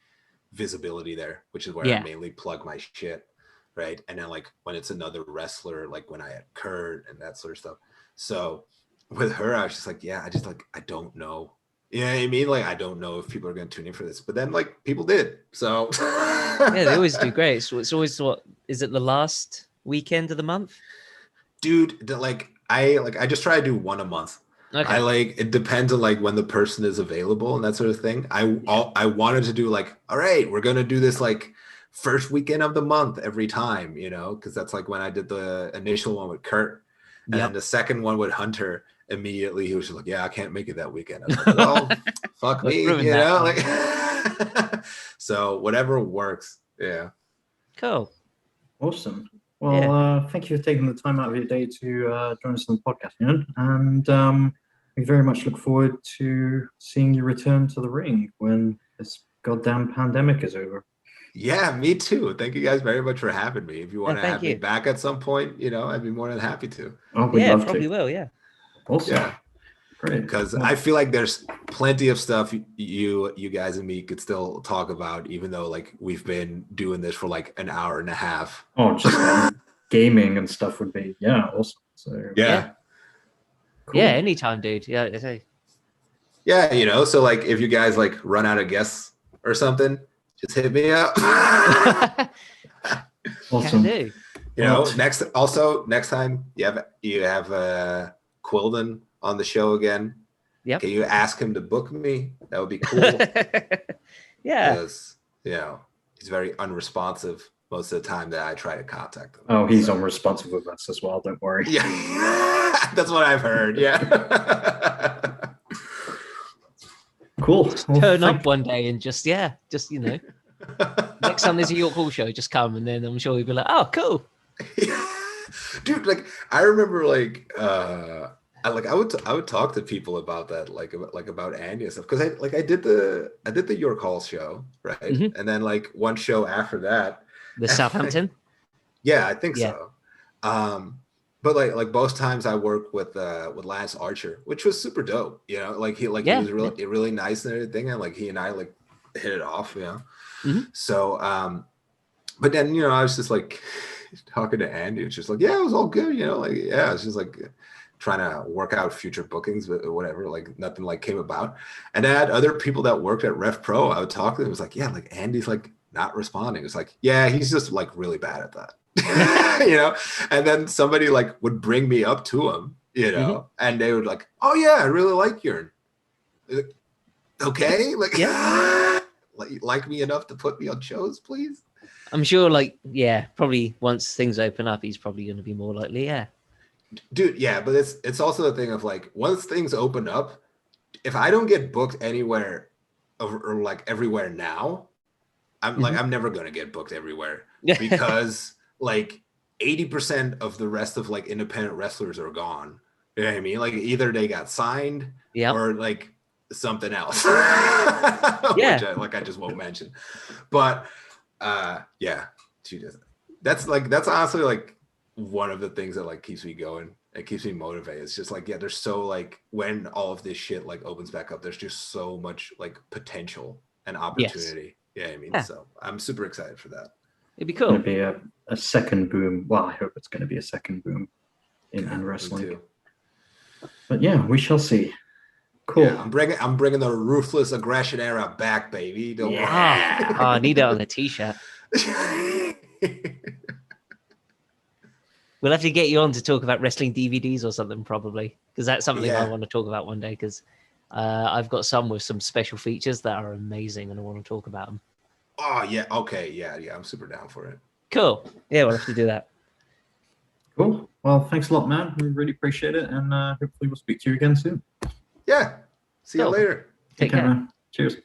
visibility there, which is where I mainly plug my shit, right? And then like when it's another wrestler, like when I had Kurt and that sort of stuff. So with her, I was just like, yeah, I just like I don't know. You know what I mean? Like I don't know if people are gonna tune in for this. But then like people did. So yeah, they always do great. So it's always what is it the last weekend of the month? Dude, I just try to do one a month. Okay. I like it depends on like when the person is available and that sort of thing. I wanted to do like, all right, we're gonna do this like first weekend of the month every time, you know, because that's like when I did the initial one with Kurt, and then the second one with Hunter. Immediately he was just like, yeah, I can't make it that weekend. I was like, well, fuck me, you know, like so whatever works. Yeah. Cool. Awesome. Well, thank you for taking the time out of your day to join us on the podcast, Jurn. And we very much look forward to seeing you return to the ring when this goddamn pandemic is over. Yeah, me too. Thank you guys very much for having me. If you want to have me you. back at some point, you know, I'd be more than happy to. Oh, we'd love probably to. will. Yeah. Awesome. Yeah. Great. Because I feel like there's plenty of stuff you guys and me could still talk about, even though like we've been doing this for like an hour and a half. Oh, just like gaming and stuff would be awesome. So yeah. Cool. Yeah, anytime, dude. Yeah. Yeah, you know, so like if you guys like run out of guests or something, just hit me up. Awesome. Can do. You know, next time you have Quilden on the show again. Yep. Can you ask him to book me? That would be cool. Yeah. Because, you know, he's very unresponsive most of the time that I try to contact him. Oh, he's unresponsive with us as well. Don't worry. Yeah. That's what I've heard. Yeah. Cool. Well, Turn up one day and just you know, next time there's a York Hall show, just come, and then I'm sure he'll be like, oh, cool. Dude, like I remember like I would talk to people about that, like about Andy and stuff, because I did the York Hall show, right? And then like one show after that, the Southampton. Yeah, I think so. But like both times I worked with Lance Archer, which was super dope. You know, like he was really nice and everything, and like he and I like hit it off. You know, so but then you know I was just like talking to Andy, it's just like it was all good. You know, like it's just like trying to work out future bookings, but whatever. Like nothing like came about. And I had other people that worked at Ref Pro. I would talk to them. It was like like Andy's like not responding. It's like he's just like really bad at that. You know, and then somebody like would bring me up to him, you know, and they would like, oh yeah, I really like Jurn. Like, okay, like like me enough to put me on shows, please. I'm sure, like, probably once things open up, he's probably going to be more likely. Dude, but it's also a thing of like once things open up, if I don't get booked anywhere or like everywhere now, I'm like I'm never gonna get booked everywhere because like 80% of the rest of like independent wrestlers are gone. You know what I mean? Like either they got signed or like something else. Which I just won't mention. But That's honestly like one of the things that like keeps me going. It keeps me motivated. It's just like, yeah, there's so like when all of this shit like opens back up, there's just so much like potential and Yes. opportunity. Yeah, I mean, Yeah. so I'm super excited for that. It'd be It's going cool. to be a second boom. Well, I hope it's going to be a second boom in Me wrestling. too. But yeah, we shall see. Cool. Yeah, I'm bringing the ruthless aggression era back, baby. Don't worry. I need it on a t-shirt. We'll have to get you on to talk about wrestling DVDs or something, probably, because that's something I Yeah. want to talk about one day. Because I've got some with some special features that are amazing, and I want to talk about them. Oh yeah, okay, yeah, I'm super down for it. Cool. Yeah, we'll have to do that. Cool. Well, thanks a lot, man. We really appreciate it, and hopefully we'll speak to you again soon. Yeah. See you Cool. later. Take care. Man. Cheers.